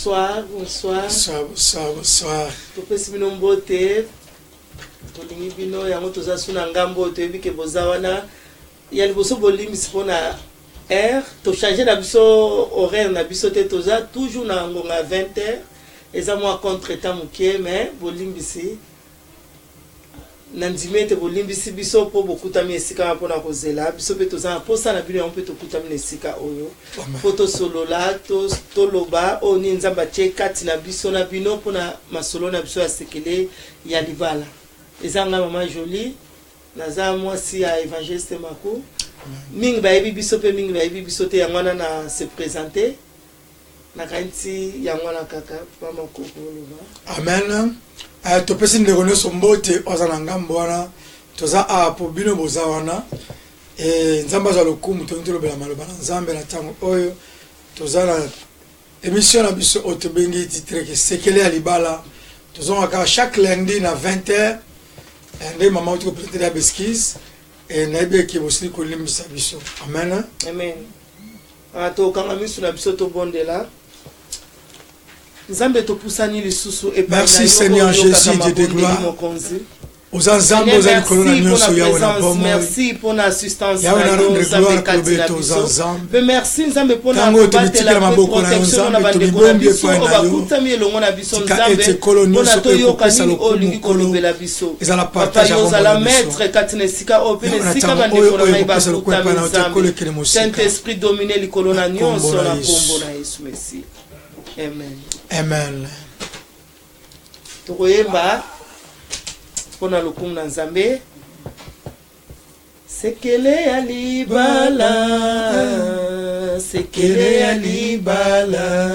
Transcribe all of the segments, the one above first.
Bonsoir. Bonsoir. Topesi bino mbote. Tolingi bino yango toza suna ngambo toyebi ke bozawana. Ya liboso bolimbisi pona heure. To changer na biso horaire na biso te toza toujours na ngonga 20h. Eza moi contre temps mukie mais bolimbisi. Nandimete bolimbisi biso po bokutami esika mpona kozela biso pe toza posa na bino mpe tokutami na esika oyo foto solola to loba oni nzamba tie kati na biso na bino mpona masolo na biso ya sekele ya libala ezanga mama jolie naza mwasi ya Evangeliste Maku mingi bayebi biso pe mingi bayebi biso te yango na se présenter na kanti yango na kaka pa makoko loba amen. Topesi ndeko nyonso mbote oza na ngambo wana toza apo bino boza wana nzambe azwa lokumu tolingi tolobela maloba na nzambe na ntango oyo toza na émission na biso oyo tobengi titre ke sekele ya libala tozongaka chaque lundi na 20h nde mama oti kopresente ya beskise nayebi eke bosili kolimbisa biso amen amen. Tokanga miso na biso tobondela Nzambe topusani lisusu et merci Seigneur Jésus Dieu de gloire. Oza nzambe oza likolo na nyonso yawe na bomo. Merci pour l'assistance. Yawe na rendre gloire kobeto oza nzambe. Merci Nzambe pour na batela maboko na nzambe tobibombi po na yo. Bakutami elongo na biso Nzambe. Pona toyoka nini olingi kolobela biso. Ezala partage ya bomo. La maître katina sika opene sika bandeko na bakutami Nzambe. Saint-Esprit dominer likolo na nyonso na kombo na Yesu merci. Amen. Amen. Tokoyemba pona lokumu na Nzambe sekele ya libala sekele ya libala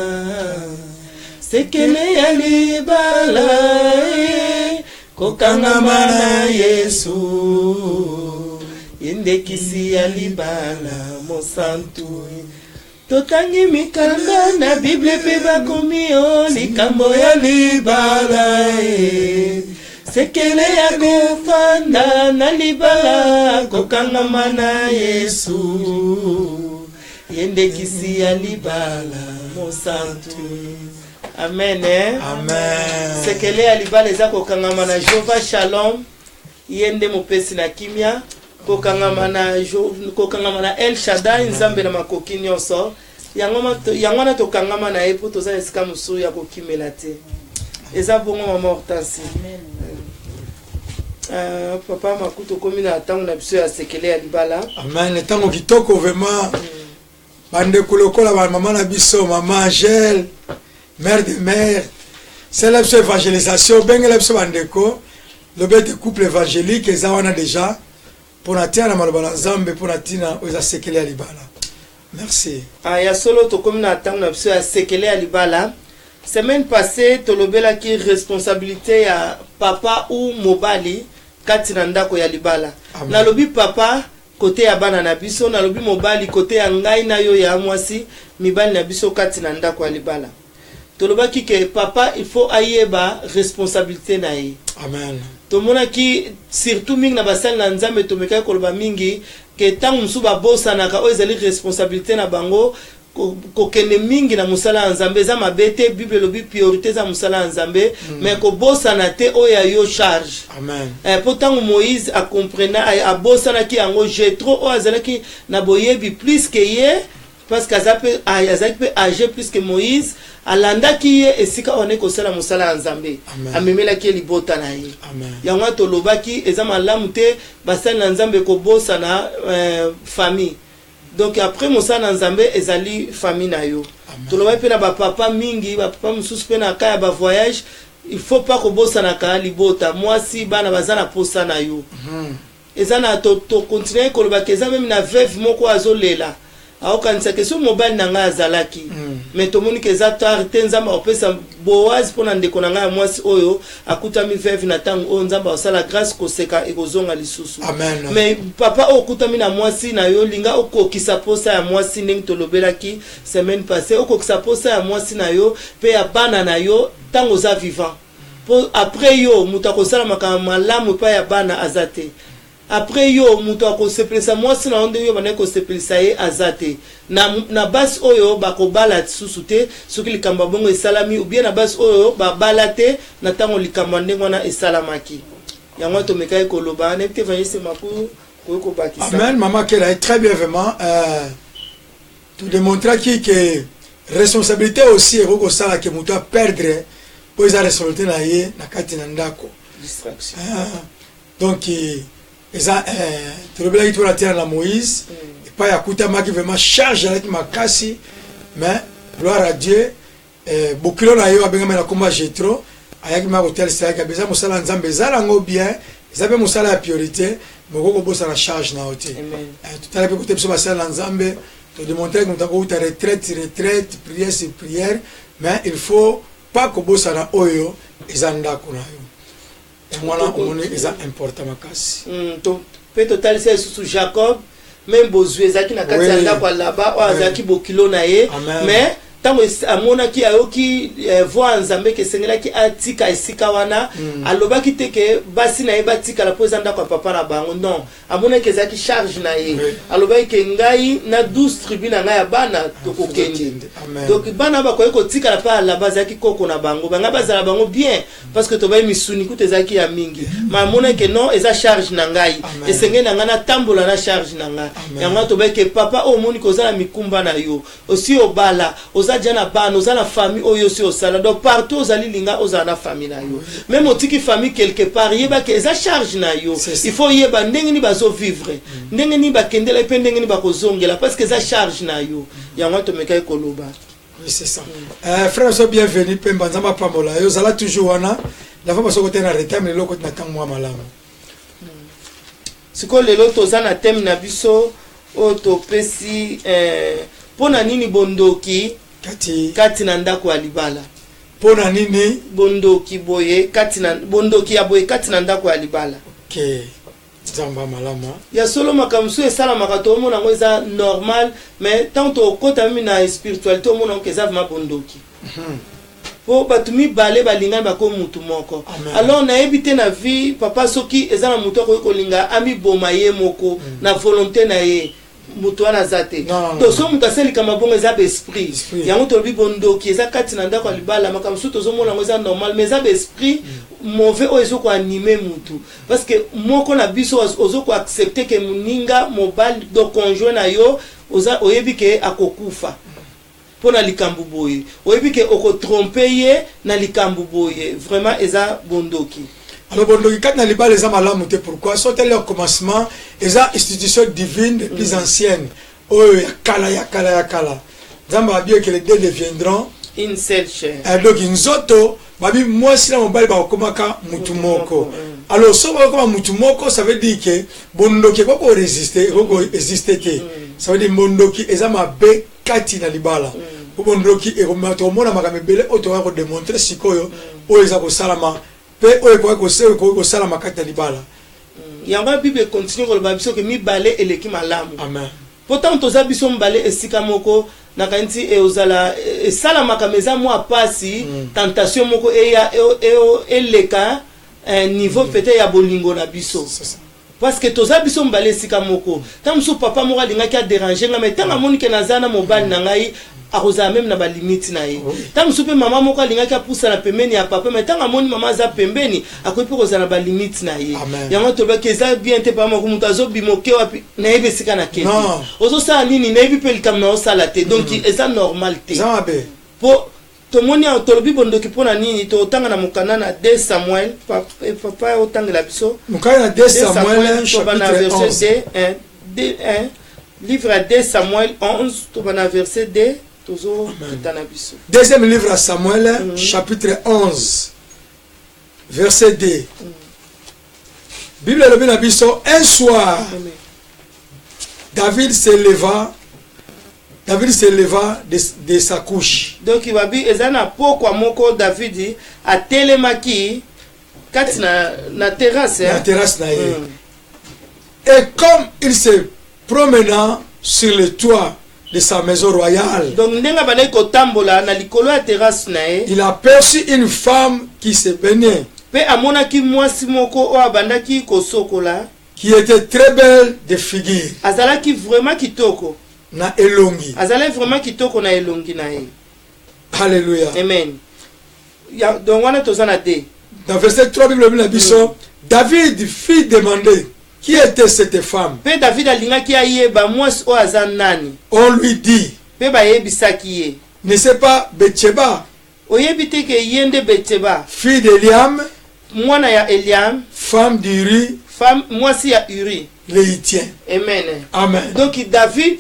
sekele ya libala kokangama na Yesu yendekisi ya libala mosantu totangi mikanda na Bible pe bakomi o likambo ya libala sekele ya kofanda na libala kokangama na Yesu yendekisi ya libala mosantu amen amen. Sekele ya libala eza kokangama na Jehova Shalom yende mopesi na kimia kokangama na El Shaddai Nzambe na makoki nyonso yango na tokangama na epo toza esika mosusu ya kokimela te eza bongo mama Hortense papa makuto komi na ntango na biso ya sekele ya libala amen. Ntango kitoko vraiment bandeko lokola ba mama na biso mama Angèle mère de mère c'est la évangélisation bengela biso bandeko lobe de couple évangélique eza wana déjà pour natia na maloba na Nzambe pour natina oza sekele ya libala merci. Ya solo to komi na ntango na biso ya sekele ya libala semaine passée tolobela ki responsabilité ya papa ou mobali kati na ndako ya libala nalobi papa kote ya bana na biso nalobi mobali kote ya ngai na yo ya mwasi mibali na biso kati na ndako ya libala tolobaki ke papa il faut ayeba responsabilité na ye amen. tomona ki surtout mingi na basali na Nzambe tomeka koloba mingi ke tangu musu babosanaka oyo ezali responsabilité na bango kokende mingi na musala ya Nzambe eza mabete Bible lobi priorité za musala ya Nzambe mais kobosana te oyo ya yo charge amen. Po tangu Moïse a comprena abosanaki yango Jétro oyo azalaki na boyebi plus que ye parce que azalaki pe âgé plus que Moïse alandaki ye esika one kosala musala ya Nzambe amemelaki ye libota na ye yango tolobaki eza malamu te basali na Nzambe kobosana famille donc après musala na Nzambe ezali famille na yo tolobaki pe na bapapa mingi bapapa mosusu pe na kaya ba voyage il faut pas kobosana ka libota mwasi bana baza na posa na yo eza na to continuer kolobaki eza même na veuve moko azolela aokanisa ke so mobali na nga azalaki mais tomoni ke za tarte Nzambe opesa Boaz pona ndeko na nga mwasi oyo akutami veuve na tango o Nzambe osala grâce koseka ekozonga lisusu amen. mais papa okutami na mwasi na yo linga okokisa posa ya mwasi ndenge tolobelaki semaine passée okokisa posa ya mwasi na yo pe ya bana na yo tango za vivant po après yo muta kosala makambo malamu pa ya bana azate après yo muto akosepelisa mwasi na onde yo bana kosepelisa ye azate na basi oyo bakobala susu te soki likambo bongo esalami ou bien na basi oyo babala te na ntango likambo ndenge wana esalamaki yango tomeka ekoloba na ete vanyese makuru koyoko bakisa. Amen. Maman Kela est très bien vraiment tout démontrer que responsabilité aussi est au sala que muto perdre pour esa responsabilité na ye na kati na ndako distraction. Donc eza tolobela ki tola terre na Moïse et pas yakuta maki vraiment charge avec makasi mais gloire à Dieu bokilo na yo abenga na komba Jétro ayaki ma hotel ça ka beza musala nzambe zala ngo bien zabe musala ya priorité moko bossa na charge na hotel tout à l'heure côté biso basala nzambe to démontrer que mutako uta retraite prière c'est prière mais il faut pas que bossa na oyo ezanda kuna yo mwana omone eza important makasi to pe total c'est sous Jacob même bozu ezaki na kati ya ndako là-bas o azaki bokilo na ye mais tango amonaki ayoki voix nzambe ke sengelaki atika esika wana alobaki te ke basi na ye batika la poza ndako papa na bango non amonaki ezaki charge na ye alobaki ke ngai na 12 tribus na ngai ya bana tokokende donc bana bakoki kotika la pa la bazaki koko na bango banga bazala bango bien parce que tobai misuni kuta ezaki ya mingi ma amonaki ke non eza charge na ngai esenge na ngana tambola na charge na ngai yango tobai ke papa o moni kozala mikumba na yo aussi obala na bana ozana famille oyo si osala donc partout ozali linga ozana famille na yo même otiki famille quelque part yeba ke eza charge na yo il faut yeba ndenge ni bazo vivre ndenge ni bakendela pe ndenge ni bakozongela parce que eza charge na yo yango to meka ekoloba. Oui c'est ça. Frère so bienvenue pe mbanzamba pambola yo zala toujours wana la fois parce que tu na retard mais loko na tango malamu siko lelo tozana thème na biso o to pesi pona nini bondoki kati na ndako ya libala pona nini bondoki boye kati na bondoki ya boye kati na ndako ya libala. OK zamba malama ya solo makamsu esala makato mona ngo eza normal mais tant to kota mimi na spiritualité mona ngo eza vraiment bondoki po batumi bale balinga ba ko mutu moko alors na ebité na vie papa soki eza na mutu ko kolinga ami boma ye moko na volonté na ye mutu wana zate to so mutu aseli kama bongo eza be esprit yango to bi bondoki eza kati na ndako libala makamsu to zo mona ngo eza normal mais eza be esprit mauvais o ezo ko animer mutu parce que moko na biso ozo ko accepter que muninga mobile do conjoint na yo oza oyebi ke akokufa pona likambu boye oyebi ke oko tromper ye na likambu boye vraiment eza bondoki. Alors bondoki kat na libala eza malamu te pourquoi sauter le commencement eza institution divine des plus anciennes oyo ya kala nzamba bien que les deux deviendront une seule chair donc nzoto babi mwasi na mobali bakomaka mutu moko alors so bakoma mutu moko ça veut dire que bondoki ko résister ko exister te ça veut dire bondoki eza mabe kati na libala bondoki e ko mona makamebele oto ko démontrer sikoyo oyo eza ko salama pe oyo ko salama kati na libala yango Bible continue ko ba biso ke mibale eleki malamu. Amen. Pourtant toza biso mbale esika moko na kanti e ozala salama kameza mo apasi tentation moko eleka niveau peut-être ya bolingo na biso. C'est ça. Parce que toza biso mbale esika moko tam so papa moko alinga ki a déranger nga mais tanga moni ke nazana mobali na ngai akoza même na ba limite na ye tam so pe mama moko alinga ki apusa na pembeni ya papa mais tanga moni mama za pembeni akopi koza na ba limite na ye yango to ba keza bien te pa moko mutu azo bimoke wapi na yebe sika na kende ozo sa nini na yebi pe likam na osala te donc eza normal te po to moni a tolobi bondoki pona nini to tanga na mukana na 2 Samuel papa o tanga la biso mukana na 2 Samuel chapitre 11 livre à 2 Samuel 11 to bana verset 2 tozo tana biso deuxième livre à Samuel chapitre 11 verset 2 Bible le bien biso un soir David se leva de sa couche. Donc il va dire ezana pokwa moko David a telemaki kati na terrasse na terrasse na ye. Et comme il se promenant sur le toit de sa maison royale. Donc ndenga bana ko tambola na likolo ya terrasse na ye. Il aperçut une femme qui se baignait. Pe amona ki mwasi moko o abandaki ko sokola qui était très belle de figure azalaki vraiment kitoko na elongi. azalaki vraiment kitoko na elongi na ye. Alléluia. Amen. Ya donc wana tozana de Dans verset 3 Bible na biso David fit demander qui était cette femme. pe David alingaki ayeba mwasi o aza nani. On lui dit Pe bayebisaki ye ne c'est pas Betsheba, oyebi te ke ye nde Betsheba fille d'Eliam, mwana ya Eliam, femme d'Uri, femme mwasi ya Uri. l'Héthien. Amen. Amen. Donc David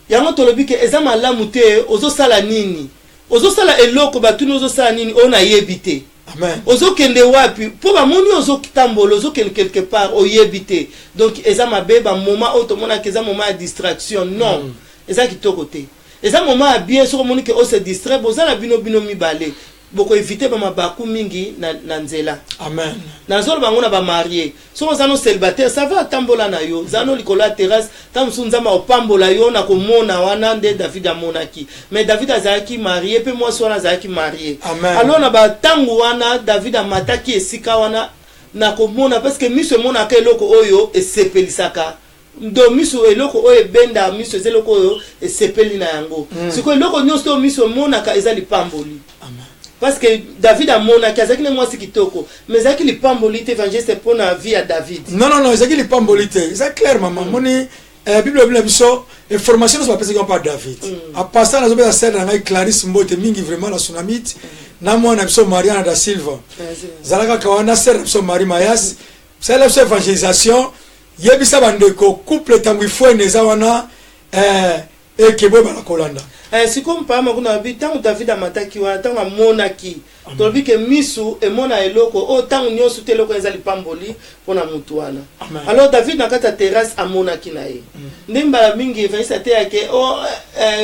yango tolobi ke eza malamu te ozosala nini, ozosala eloko batuni ozosala nini ona yebite. Amen. Ozokende wapi po bamoni ozokitambola ozokende quelque part oyebite. Donc eza mabe ba moment otomona ke eza moment ya distraction. Non, eza kitoko te. Eza moment ya bien soko moni ke o se distrait bozala bino mibale boko éviter ba mabaku mingi na nzela. Amen. Nazolo bango na ba marié soko zano célibataire ça va tambola na yo zano likola terrasse tamsu nzama opambola yo na komona wana nde David amonaki. Mais David azalaki marié pe moi sona azalaki marié. Amen. Alors na ba tangu wana David amataki esika wana na komona parce que miso mona ka eloko oyo esepelisaka. Do miso eloko oyo benda miso eloko oyo esepeli na yango. Siko eloko nyonso miso mona ka ezali pamboli. Amen. Parce que David a mona kazaki ne mwasi kitoko mais zaki li pambolite évangile pour na vie à David. Non, zaki li pambolite. C'est clair maman. Moni Bible na biso information sur la par David. A passant na zobe sœur na Clarisse Mbote mingi vraiment la tsunamite. Na mwana biso Mariana da Silva. Zalaka kawana sœur biso Marie Mayas. C'est la évangélisation. Yebisa bandeko couple tangu fo neza wana ekebo bala kolanda. Si comme pas makuna bi tangu David amataki wana tangu amonaki tolobi ke misu emona eloko o tangu nyoso teloko ezali pamboli pona mutu wana. Alors David nakata terrasse amonaki na ye ndimba mingi evangisa te yake o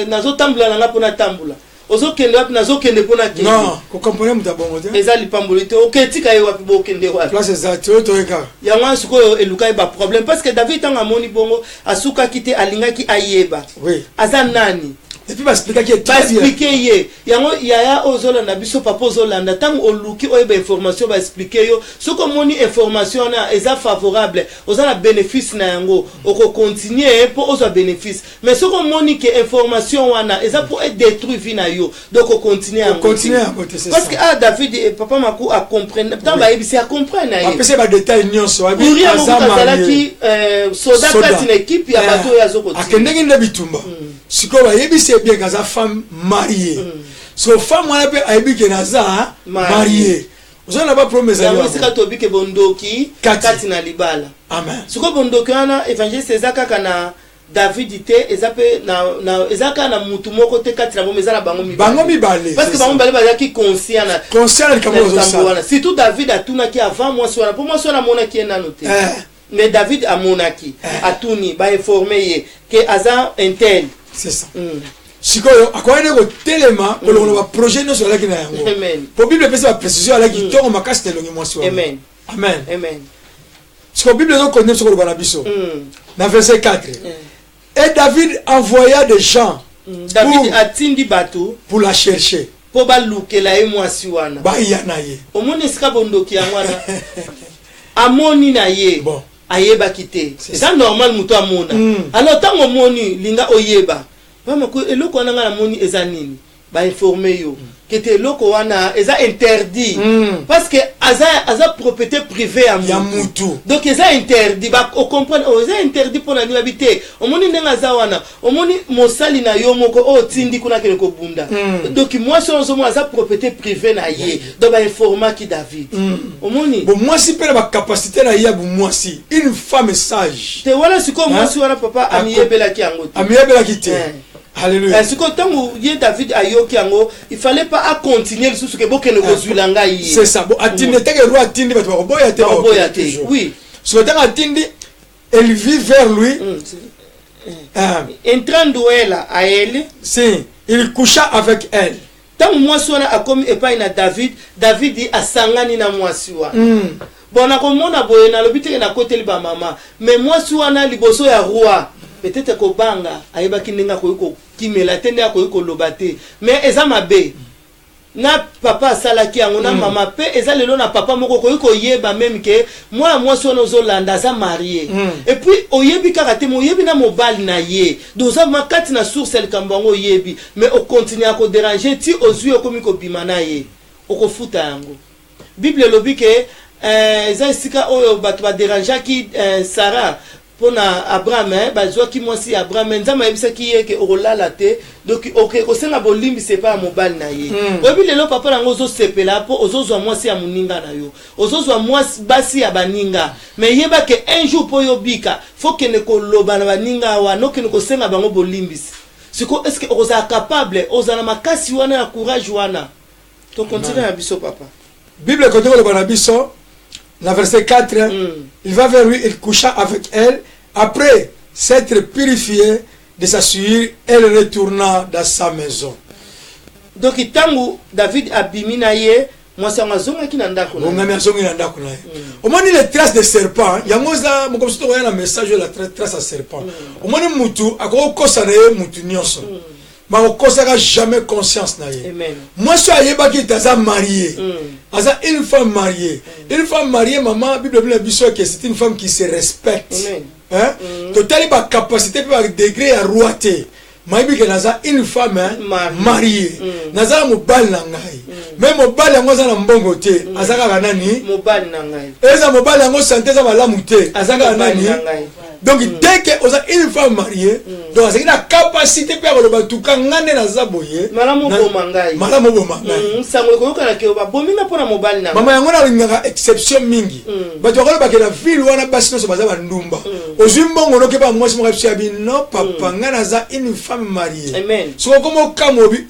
nazo tambula nanga pona tambula ozokende wapi nazokende pona kende. Non, ko comprendre muta bongo te ezali pamboli te oketika ye wapi bokende wapi place exacte to eka ya mwa sikoyo eluka ba problème parce que David tanga amoni bongo asuka kite alingaki ayeba. Oui. Aza nani et puis ba expliquer ye yango yaya ozolanda biso papa ozolanda tango oluki oyeba information ba expliquer yo soko moni information na eza favorable ozala bénéfice na yango oko continuer pour ozo bénéfice mais soko moni que information wana eza pour détruire vie na yo donc on continue à parce que David et papa maku a comprendre tant ba ebisi a comprendre na ye apese ba détail nyonso abi azala ki soldat kati na équipe ya bato ya zoko akendenge nde bitumba siko ba ebisi bien kaza femme mariée. So femme wana pe aibi ke naza mariée. Ozo na ba promesse ya. Ya sika tobi ke bondoki kati na libala. Amen. Siko bondoki wana évangile ezaka kana David te ezape na ezaka na mutu moko te kati na bomeza na bango mibale. Parce que bango mibale bazaki conscient na kambo wana. Surtout David atuna ki avant moi soit pour moi soit na mona ki na noté. Mais David a monaki atuni ba informer ye que aza intel. C'est ça. Sikoyo akwene ko telema ko lo ba projet no so la ki na yango. Amen. Po Bible pesa ba précision la ki tongo makasi telongi mwasi wa. Amen. Amen. Amen. Siko Bible no connaît so ko ba na biso. Dans verset 4. Et David envoya des gens. David atindi bato pour la chercher. Po ba lukela e mwasi wana. Ba yana ye. Omoni sika bondoki wana. Amoni na ye. Bon. Ayeba kite. C'est normal muto amona. Alors tango moni linga oyeba. Mama ko eloko wana na moni ezanini ba informer yo que eloko wana eza interdit parce que aza propriété privée ya mutu donc eza interdit ba o comprendre eza interdit pour na habiter omoni ndenga za wana omoni mosali na yo moko o tindi kuna kele ko bunda donc moi so mo aza propriété privée na ye donc ba informer ki David omoni bon moi si pe ba capacité na ya bu moi si une femme sage te wala siko moi si wana papa amiyebela ki yango amiyebela ki te. Alléluia. Est-ce que tant que David ayoki yango, il fallait pas à continuer le sous que bokene kozulanga yi. C'est ça. Bon, atinde te que roi atinde bato ba boya te. Oui. So tant atinde, elle vit vers lui. Entrando elle à elle. Si, il coucha avec elle. Tant moi sona a comme epai na David dit asangani na mwasi wa. Bon na komona boye na lobite na côté liba mama, mais mwasi wana liboso ya roi. Peut-être ko banga ayeba kinenga ko kimela tende ko lobate mais eza mabe na papa salaki yango na mama pe eza lelo na papa moko ko yeba même que moi sono zolanda za marié et puis oyebi kaka te moyebi na mobali na ye doza makati na source el kambango yebi mais o continue à ko déranger ti ozui okomi ko bimana ye okofuta yango Bible lobi ke eza sika oyo bato ba déranger ki Sarah pona Abraham bazwa ki mwasi Abraham nzama yebisa ki ye ke olala te donc OK ko senga bolimbi c'est pas mobile na ye obi lelo papa nango zo sepela po ozozwa mwasi ya muninga na yo ozozwa mwasi basi ya baninga mais yeba ke un jour po yobika faut que ne ko loba na baninga wa no ke ne ko senga bango bolimbi siko est-ce que oza capable oza na makasi wana na courage wana to continue na biso papa Bible continue le banabiso. La verset 4, il va vers lui, il coucha avec elle. Après s'être purifié de sa sueur, elle retourna dans sa maison. Donc, tangu David abimina ye, moi c'est un zonga qui n'anda ko. Au moins les traces de serpent, il y a moza, mon comme si tu vois un message de la trace à serpent. Au moins mutu, akoko kosa na ye mutu nyonso. Mais on n'a jamais conscience na ye. Moi je suis qui taza marié. Aza une femme mariée. Une femme mariée, maman, Bible dit que c'est une femme qui se respecte. Hein? Totalement pas capacité pas degré à royauté. Maïbi que naza une femme mariée. Naza mobile nangai. Même mobile yango za na mbongo te. Azaka kanani? Mobile nangai. Eza mobile yango santé za malamu te. Azaka kanani? Donc dès que oza une femme mariée, donc c'est une capacité pour le batuka ngane na zaboye. Malamu bomangai. Malamu bomangai. Sango ko kala ke ba bominga pona mobile nangai. Mama yango na ngaka exception mingi. Batu ko ba ke na ville wana basi no so baza ba ndumba. Ozimbongo no ke ba mwasi mo kapsia bi no papa ngana za une femme mariée. Amen. So comme kamobi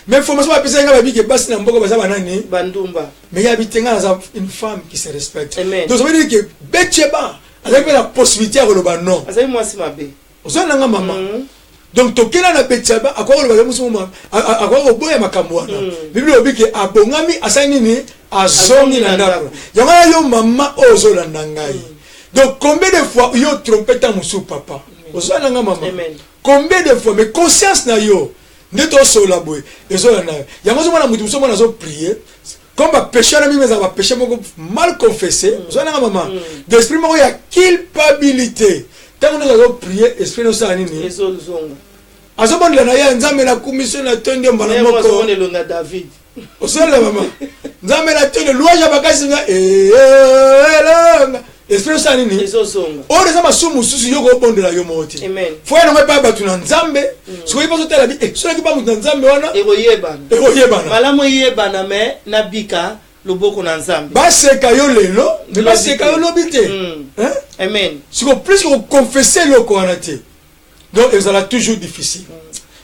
mais formation ba pesa nga ba bi ke basi na mboko baza ba nani? Bandumba. Mais ya bi tenga za une femme qui se respecte. Donc ça veut dire que Betcheba avec la possibilité à relever non. Azali mwasi mabe. Ozana nga mama. Donc tokela na Betcheba akwa relever musu mama akwa oboya makambo wana. Bible obike abongami asani ni azongi na ndako. Yanga yo mama ozolanda ngai. Donc combien de fois yo trompeta musu papa? Ozana nga mama. Combien de fois mais conscience na yo ndeto sola boy. Ezolanda. Yanga zo mwana mutu so mwana zo prier. Comme va pécher à mais ça va pécher mal confessé. Maman. D'esprit il y a culpabilité. Tant que nous allons prier, esprit nous a nini. À ce moment-là, il y a une commission à tenir en balamoko. David. Au sol la maman. Nous avons la tenir loi jabakasi nga. Esprit nous a nini. Oh les hommes sont sous yoko bon de la yomoti. Amen. Faut y aller pas battu dans Nzambe. Ce qui passe au tel habit. Ce qui pas dans Nzambe wana. Eroyeba. Eroyeba. Malamu yeba na me nabika loboko na Nzambe. Ba se kayo lelo, mais ba se kayo lobité. Hein? Amen. Si vous plus que confesser le Coranité. Donc il sera toujours difficile.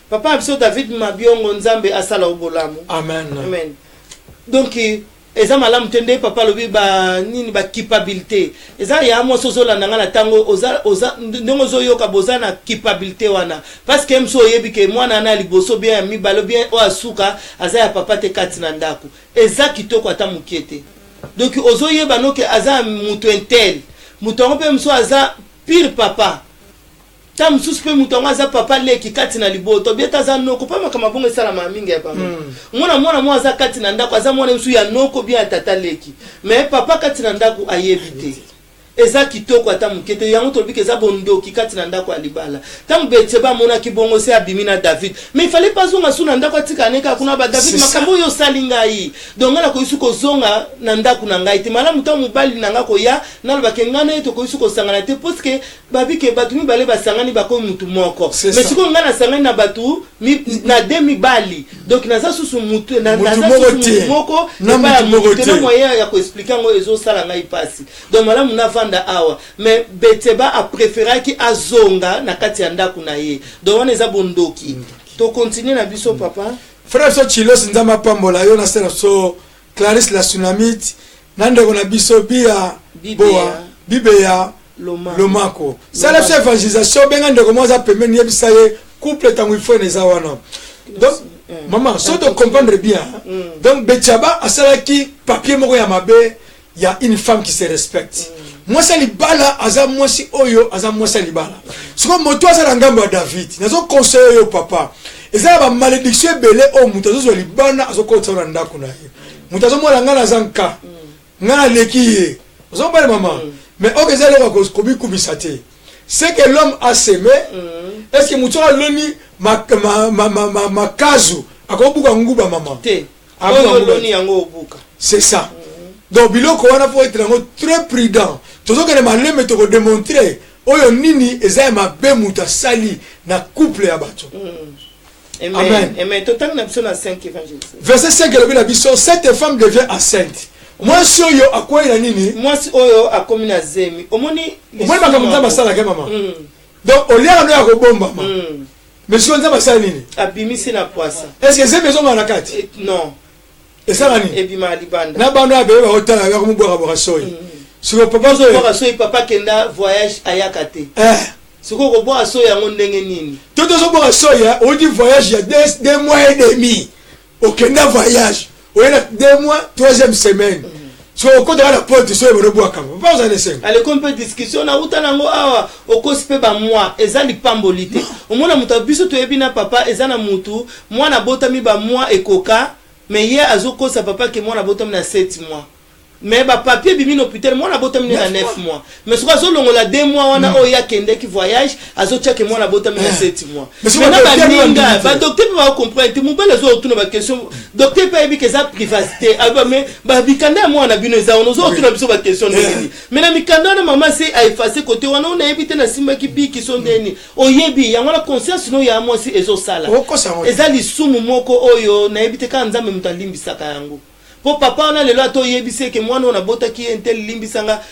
Papa Abso David mabiongo Nzambe asala obolamu. Amen. Amen. Donc eza malamu tende papa lobi ba nini ba culpabilité eza ya mo sozo la nanga na tango oza ndongo zo yoka boza na culpabilité wana parce que mso yebi ke mwana na liboso bien mi balo bien o asuka aza ya papa te kati na ndako eza kitoko ata mukiete donc ozo yeba no ke aza mutu intel mutu ngompe mso aza pire papa tam suspe mutonga za papa leki kati na liboto bieta za noko pa makama bongo sala maminga ya papa mwana mwa za kati na ndako aza mwana msu ya noko bia tata leki mais papa kati na ndako ayebite eza kitoko ata mukete yango tolbike za bondoki kati na ndako alibala tam Betcheba mona kibongo se abimina David mais il fallait pas zonga suna ndako atika neka kuna ba David makambo yo salinga yi donc na ko isuko zonga na ndako na ngai te malamu ta mobali na ngako ya na ba kengana eto ko isuko sangana te parce que babike batu mi bale basangani bako mutu moko mais siko ngana sangani na batu na demi bali donc naza susu mutu na naza susu moko na ba mutu na moyen ya ko expliquer ngo ezo sala ngai pasi donc malamu na awa mais Betcheba a préféré ki azonga na kati ya ndako na ye donc on eza bondoki to continuer na biso papa frère so chilo sinzama pambola yo na sera so Clarisse la tsunamite nande ko na biso bia boa bibeya lomako sala so évangélisation benga ndeko moza pembeni yebisa ye couple tangu ifo neza wana donc maman so to comprendre bien donc Betcheba asala ki papier moko ya mabe il y a une femme qui se respecte. Moi c'est libala aza moi si oyo aza moi c'est libala. Ce que moto aza ngambo David. Nazo conseiller yo papa. eza ba malédiction belé o mutazo zo libana azokotsa na ndako na ye mutazo mwana ngana zanka ngana lekiye ozomba maman mais o kezele ko kobi kubisate c'est que l'homme a semé est-ce que mutsora loni makazu akobuka nguba maman te oyo loni yango obuka c'est ça donc biloko wana faut être très prudent tozo que les malem to démontrer oyo nini eza mabe muta sali na couple ya bato amen amen total na biso na 5 évangile verset 5 le bila biso cette femme devient enceinte moi si oyo akoyi na nini moi si oyo akomi na zemi omoni baka basala ke mama donc olia no ya kobomba mama mais si on nzamba sala nini abimisi na poisa est-ce que zemi zonga na kati non esala nini ebima libanda na bando abe ba otala ya komubwa ka borasoyi siko papa zo borasoyi papa kenda voyage ayaka te siko ko borasoyi yango ndenge nini toto zo borasoyi on dit voyage ya 2 mois et demi okenda voyage oyena 2 mois 3e semaine so okoda la porte so ebo boa kama pas ça laisser ale kompe discussion na uta nango awa okosipe ba mois ezali pambolité omona muta biso to ebina papa ezana mutu mwana botami ba mois ekoka mais hier azokosa papa ke mwana botami na 7 mois mais ba papier bimi no hôpital mwana botami na 9 mois mais soka zo longola 2 mois wana oya kende ki voyage azotia ke mwana botami na 7 mois mais na ba ninga ba docteur va comprendre mu bala zo tuna ba question docteur pa ebi ke za privacité aba mais ba bikanda mwana bino za ono zo tuna biso ba question ndeni mais na mikanda na mama c'est a effacer côté wana on a évité na simba ki bi ki son ndeni oyebi yango la conscience no ya moi si ezo sala ezali sumu moko oyo na évité ka nzambe mutalimbisaka yango pour papa on a le lot to yebise que moi on a bota qui intel limbisanga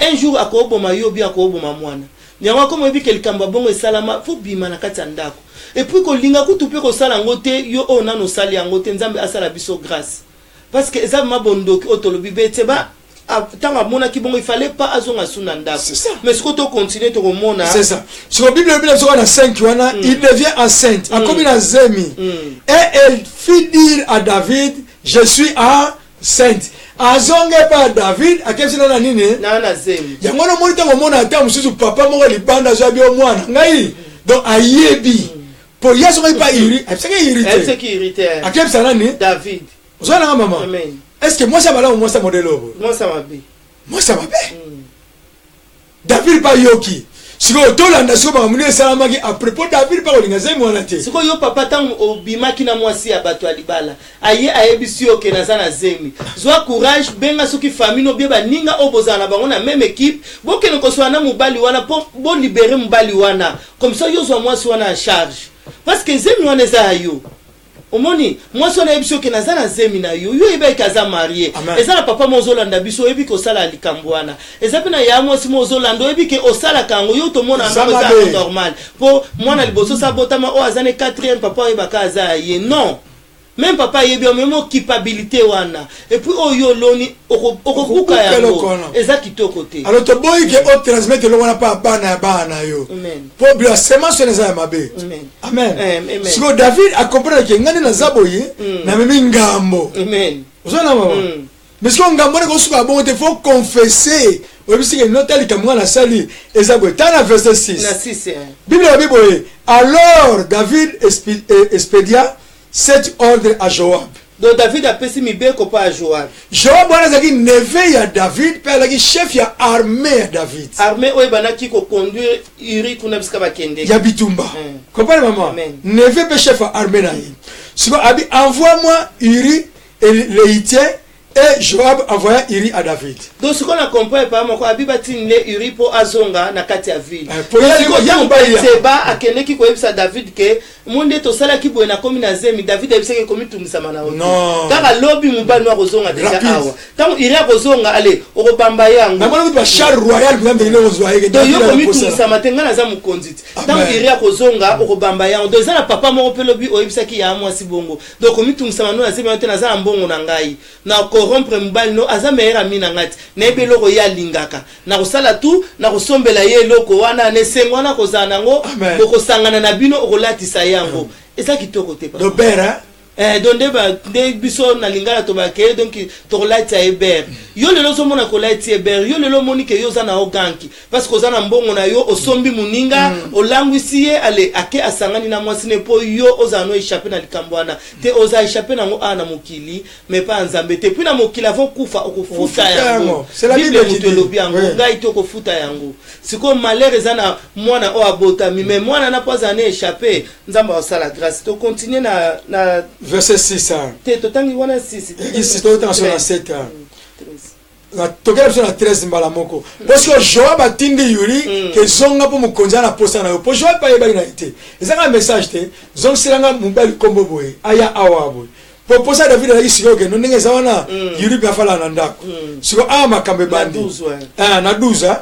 un jour akoboma yobi akoboma mwana nyama comme ebi kelikamba bongo esalama faut bima na kati ndako et puis ko linga ku tupe ko sala ngote yo ona no sali ngote nzambe asala biso grâce parce que ça ma bondoki otolobi bete ba tanga mona ki bongo il fallait pas azonga suna ndako mais ce que to continuer to mona c'est ça sur la bible bible sur la 5 wana il devient enceinte a comme na zemi et elle fit dire à David je suis enceinte azonge pa David akebisina na nini na zemi yango no monita ko mona ata mususu papa moko libanda zo bio mwana ngai donc ayebi pour yeso ngai pa iri c'est qui irrité akebisana ni David zo na maman amen est-ce que moi ça va là ou moi ça modèle moi ça va bien David pa yoki siko tolanda siko bakamuni esalamaki à propos David pa kolinga zemi wana te siko yo papa tango obimaki na mwasi ya bato ya libala aye ayebisi yo ke naza na zemi zwa courage benga soki famille no bieba ninga obozana na bango na même équipe bokene koswa na mobali wana po bo libérer mobali wana comme ça yo zwa mwasi wana en charge parce que zemi wana eza yo omoni mwasi wana yebiso ke naza na zemi na yo eba kaza marié eza na papa mozolanda biso ebi ko sala likambo wana eza pena ya mwasi mozolanda ebi ke osala kango yo to mona ndo za normal po mwana liboso sa botama o azane 4e papa eba kaza ye non même papa yebi o même culpabilité wana et puis oyo loni okobuka yango eza kitoko te alors to boy ke o transmettre lo wana pa bana yo amen po bla semence na za mabe amen so David a comprendre ke ngani na zaboyi na mimi ngambo amen uzona mama mais so ngambo ne ko suka bon te faut confesser obisi ke notali kamwa na sali ezabo tana verset 6 na 6 bible ya bible alors David expédia cet ordre à Joab. Donc David a pesi mibeko pa Joab. Joab wana zaki neve ya David pa zaki chef ya armée ya David. Armée oyo banaki ko conduire Uri kuna biska bakende. Ya bitumba. Comprenez maman. Neve pe chef ya armée na yi. Siko abi envoie-moi Uri et l'Héthien et Joab envoya Uri à David. Donc ce qu'on a compris par moi abi batine Uri po azonga na kati ya ville. Pour ya mbaya. Seba akende ki ko yebisa David ke monde to sala ki boye na komi na zemi David yebisa ke komi tumisama na oto. Non. Kaka lobby mubani wa kozonga deja awa. Tango Uri akozonga ale okobamba yango. Na mwana ba char royal blambe ile ozwa yeke. Donc yo komi tumisama tenga na za mukonziti. Tango Uri akozonga okobamba yango. Donc za na papa moko pe lobby oyebisa ki ya mwasi bongo. Donc komi tumisama no na zemi yote na za mbongo na ngai. Na rompre mbali no aza meilleur ami na ngati na ebe loko ya lingaka na kosala tu na kosombela ye loko wana ne sengwa na kozana ngo boko sangana na bino okolatisa yango eza kitoko te pa do bera donc nde biso na lingala to bakeye donc to light Eber yo lelo so mona ko light Eber yo lelo moni ke yo za na oganki parce que ozana mbongo na yo osombi muninga olangwisi ye ale ake asangani na mwasine po yo ozano échapper na likambwana te oza échapper na ngo ana mokili mais pas nzambe te puis na mokili avant kufa okufuta yango c'est la Bible qui dit yango ngai to kofuta yango siko malheur ezana mwana o abota mais mwana na pas ané échapper nzamba osala grâce to continuer na verset 6 te totangi wana 6 ici to dans sur la 7 la tokela sur la 13 mbala moko parce que Joab atindi Yuri que zonga po mukonza na posa na yo po Joab pa yeba ina ite ezanga message te zong silanga mubali kombo boy aya awabo po posa David na isiko ke no ndenge zawana Yuri pa fala na ndako siko ama kambe bandi na 12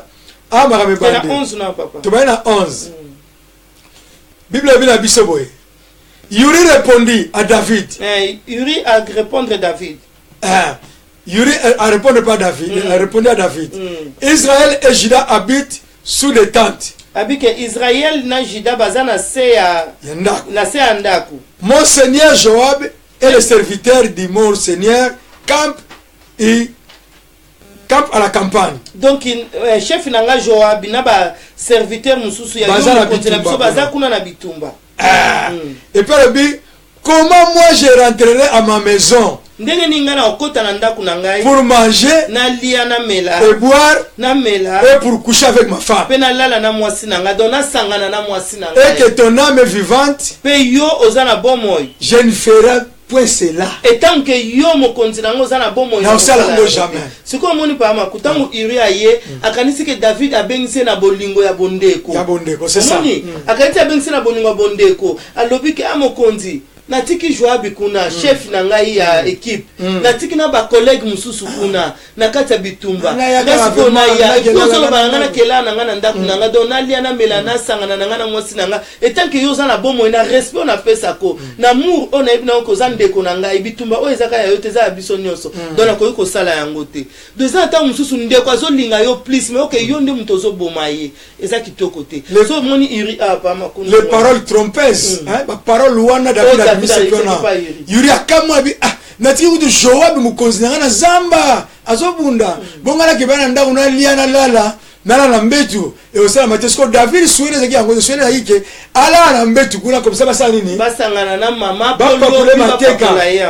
ama kambe bandi na 11 na papa to ba na 11 Bible bila biso boy Yuri répondit à David. Yuri a répondu à David. Yuri a répondu pas à David, a répondu à David. Israël et Juda habitent sous les tentes. Habite Israël na Juda bazana seya na seya ndaku. Mon seigneur Joab et les serviteurs du mon seigneur campent à la campagne. Donc chef nanga Joab na ba serviteur mususu ya yo baza kuna na bitumba. Et puis le but, comment moi je rentrerai à ma maison pour manger et boire et pour coucher avec ma femme et que ton âme est vivante, je ne ferai point cela. Et tant que yo mokonzi nango za na bomo yo jamais. Siko moni pa ma kutangu iri aye akanisi ke David abengise na bolingo ya bondeko. Ya bondeko, c'est ça. Akanisi abengise na bolingo ya bondeko. Alobi ke amokonzi natiki Joabi kuna chef na ngai ya équipe natiki na ba collègue mususu kuna na kati ya bitumba ngasiko na ya yozo bangana kela na ngana ndaku na ngado na lia na melana sangana na ngana mwasi na nga etanke yoza na bomo na respect na pesa ko na amour ona ibina ko zandeko na ngai bitumba o ezaka ya yote za biso nyonso dona ko yiko sala yango te deux ans ta mususu ndeko azolinga yo plus mais okay yo ndi mutozo bomaye ezaki toko te so moni iri apa makuna les paroles trompeuses ba parole wana David Yuri akamwa bi nati udu Joab mukonzi na zamba azobunda bongala ke bana nda una liana lala nala na mbetu e osala matesko David suene zaki yango suene yike ala na mbetu kuna comme ça basa nini basangana na mama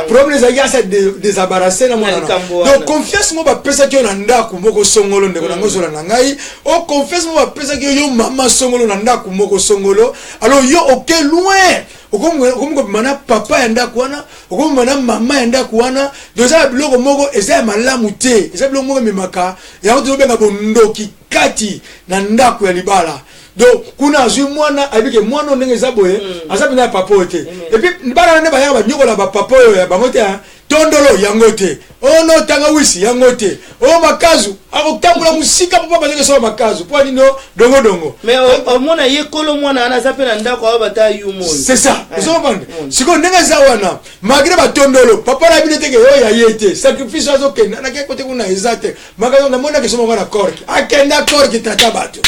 problème zaki asa désabarrasser na mwana donc confiance mo ba pesa ki na ndaku moko songolo ndeko na ngozola na ngai o confiance mo ba pesa ki yo mama songolo na ndaku moko songolo alors yo ok loin okomo mana papa yanda kuana okomo mana mama yanda kuana doza biloko moko eza malamu te eza biloko moko memaka yango tobenga bondoki kati na ndako ya libala donc kuna azwi mwana abike mwana ndenge za boye azapina papa te et puis bana ne bayaba nyokola ba papa yo ya bango te tondolo yango te ono tanga wisi yango te o makazu akotambula musika papa bazeke so makazu po nino dongo mais au mona yekolo mwana ana zapena ndako aba bata yumo c'est ça zo bande siko ndenge za wana malgré ba tondolo papa na bine teke yo ya yete sacrifice azo kenda na ke kote kuna ezate makazo na mona ke so mwana korki akenda korki tata bato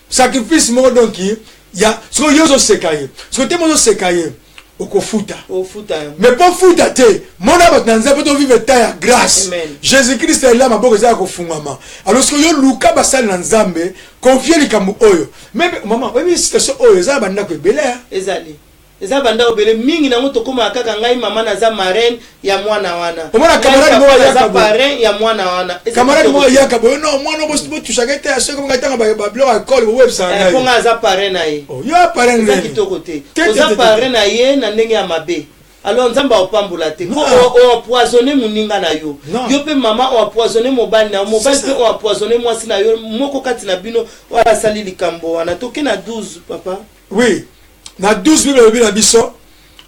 sacrifice mo donc ya siko yozo sekaye siko te mozo sekaye okofuta mais pas futa te mona batanza poto vivre ta ya grâce Jésus Christ est là maboko za kofungama alors que yo luka basali na nzambe confier likambo oyo même maman oui situation oyo za banda ko belea ezali eza banda obele mingi na moto koma kaka ngai mama na za marraine ya mwana wana omona camarade mo ya za parrain ya mwana wana camarade mo ya kabo no mwana bo tushakete aso ko ngata ba blog école bo website ngai ponga za parrain na ye oh yo parrain ngai kitoko te za parrain na ye na ndenge ya mabe alors nzamba opambula te ko o poisonner muninga na yo yo pe mama o poisonner mobali na mobali pe o poisonner mwasi na yo moko kati na bino wala sali likambo wana toke na 12 papa oui na 12 Bible la biso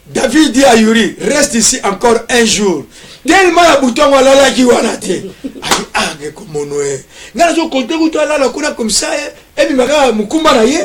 David dit à Yuri reste ici encore un jour tellement la bouton wala la ki wana te ai comme noé ngana zo konte ko tola la kuna comme ça et puis maka mukumba na ye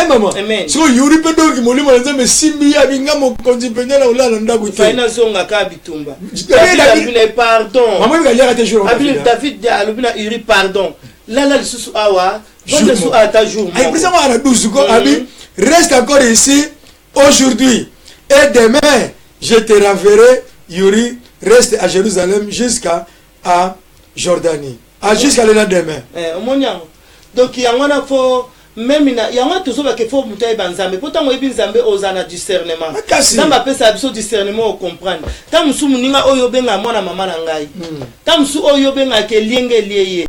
maman so Yuri pe donc molimo na nzambe simbi ya binga mo konzi penela ola na ndaku te faina zonga ka bitumba David pardon maman ga yaka te jour David alobina Yuri pardon la susu awa donc su ata jour ai prisa mo ana 12 ko abi reste encore ici aujourd'hui et demain je te renverrai Yuri reste à Jérusalem jusqu'à Jordanie. Jusqu'à l'année demain. Donc il y a un faux. Même il y a un tout ça qu'il faut monter banzambe. Pourtant moi ibin zambe ozana discernement. Dans ma pesa abso discernement au comprendre. Tant musu muninga oyo benga mwana mama na ngai. Tant musu oyo benga ke lienge lieye.